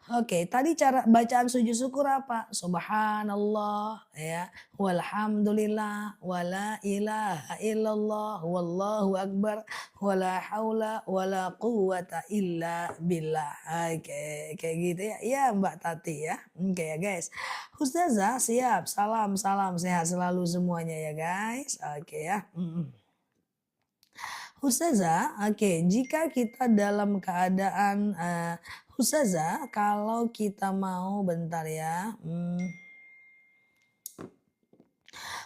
Oke, tadi cara bacaan sujud syukur apa? Subhanallah ya. Walhamdulillah, wala ilaha illallah, wallahu akbar, wala haula wala quwata illa billah. Oke, kayak gitu ya. Ya Mbak Tati ya. Oke ya guys. Ustazah siap, salam salam sehat selalu semuanya ya guys. Oke ya. Ustazah, oke, jika kita dalam keadaan Ustazah, kalau kita mau bentar ya.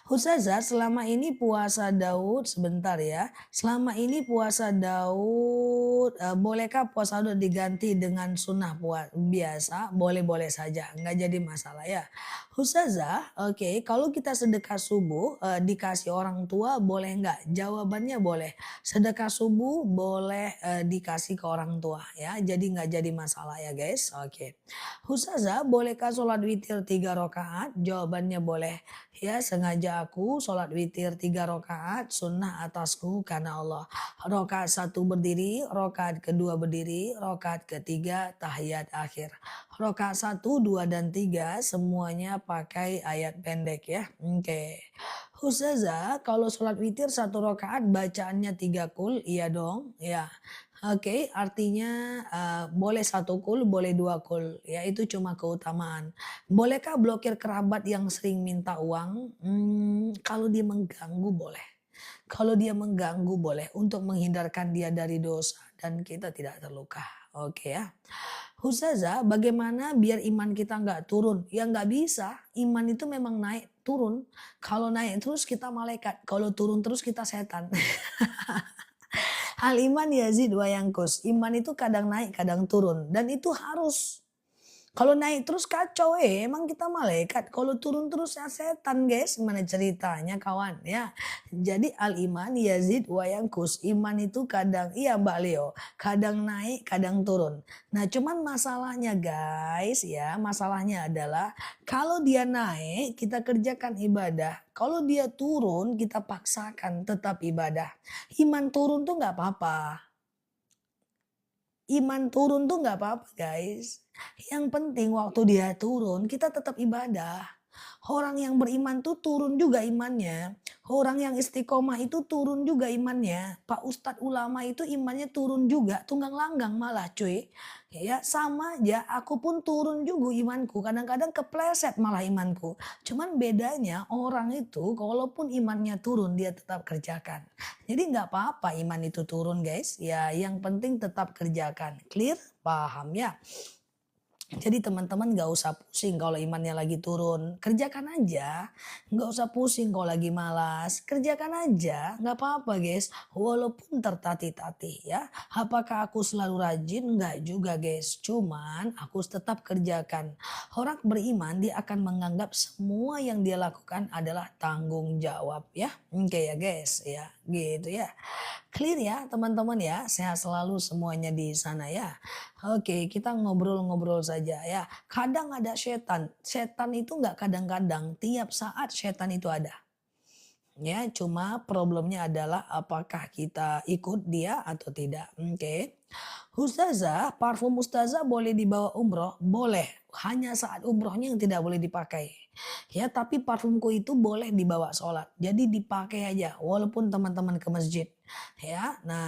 Ustazah, selama ini puasa Daud sebentar ya. Selama ini puasa Daud, bolehkah puasa Daud diganti dengan sunnah biasa? Boleh-boleh saja, nggak jadi masalah ya. Ustazah, oke, kalau kita sedekah subuh dikasih orang tua boleh nggak? Jawabannya boleh. Sedekah subuh boleh dikasih ke orang tua ya. Jadi nggak jadi masalah ya guys. Oke. Ustazah, bolehkah sholat witir 3 rakaat? Jawabannya boleh. Ya, sengaja aku sholat witir 3 rakaat sunnah atasku karena Allah. Rakaat 1 berdiri, rakaat kedua berdiri, rakaat ketiga tahiyat akhir. Rakaat 1, 2 dan 3 semuanya pakai ayat pendek ya. Oke. Ustazah, kalau sholat witir 1 rakaat bacaannya 3 kul, iya dong. Ya. Oke, artinya boleh 1 kul, boleh 2 kul. Ya, itu cuma keutamaan. Bolehkah blokir kerabat yang sering minta uang? Kalau dia mengganggu boleh. Kalau dia mengganggu boleh untuk menghindarkan dia dari dosa dan kita tidak terluka. Oke ya. Ustazah, bagaimana biar iman kita nggak turun? Ya nggak bisa. Iman itu memang naik turun. Kalau naik terus kita malaikat. Kalau turun terus kita setan. Al iman yazid wa yangkus. Iman itu kadang naik, kadang turun. Dan itu harus. Kalau naik terus kacau emang kita malaikat. Kalau turun terus ya setan guys. Gimana ceritanya kawan ya. Jadi al iman yazid wa yangkus. Iman itu kadang, iya Mbak Leo. Kadang naik, kadang turun. Nah cuman masalahnya guys ya. Masalahnya adalah kalau dia naik kita kerjakan ibadah. Kalau dia turun kita paksakan tetap ibadah. Iman turun tuh nggak apa-apa. Iman turun tuh nggak apa-apa guys. Yang penting waktu dia turun kita tetap ibadah. Orang yang beriman tuh turun juga imannya. Orang yang istiqomah itu turun juga imannya. Pak Ustadz ulama itu imannya turun juga. Tunggang langgang malah cuy. Ya sama aja aku pun turun juga imanku. Kadang-kadang kepleset malah imanku. Cuman bedanya orang itu walaupun imannya turun dia tetap kerjakan. Jadi nggak apa-apa iman itu turun guys. Ya yang penting tetap kerjakan. Clear? Paham ya? Jadi teman-teman gak usah pusing kalau imannya lagi turun. Kerjakan aja. Gak usah pusing kalau lagi malas. Kerjakan aja. Gak apa-apa guys. Walaupun tertatih-tatih ya. Apakah aku selalu rajin? Enggak juga guys. Cuman aku tetap kerjakan. Orang beriman dia akan menganggap semua yang dia lakukan adalah tanggung jawab ya. Oke ya guys ya. Gitu ya. Clear ya teman-teman ya, sehat selalu semuanya di sana ya. Oke, kita ngobrol-ngobrol saja ya. Kadang ada setan, setan itu nggak kadang-kadang, tiap saat setan itu ada. Ya, cuma problemnya adalah apakah kita ikut dia atau tidak. Oke. Ustazah, parfum ustazah boleh dibawa umroh? Boleh. Hanya saat umrohnya yang tidak boleh dipakai. Ya, tapi parfumku itu boleh dibawa sholat. Jadi dipakai aja walaupun teman-teman ke masjid. Ya, nah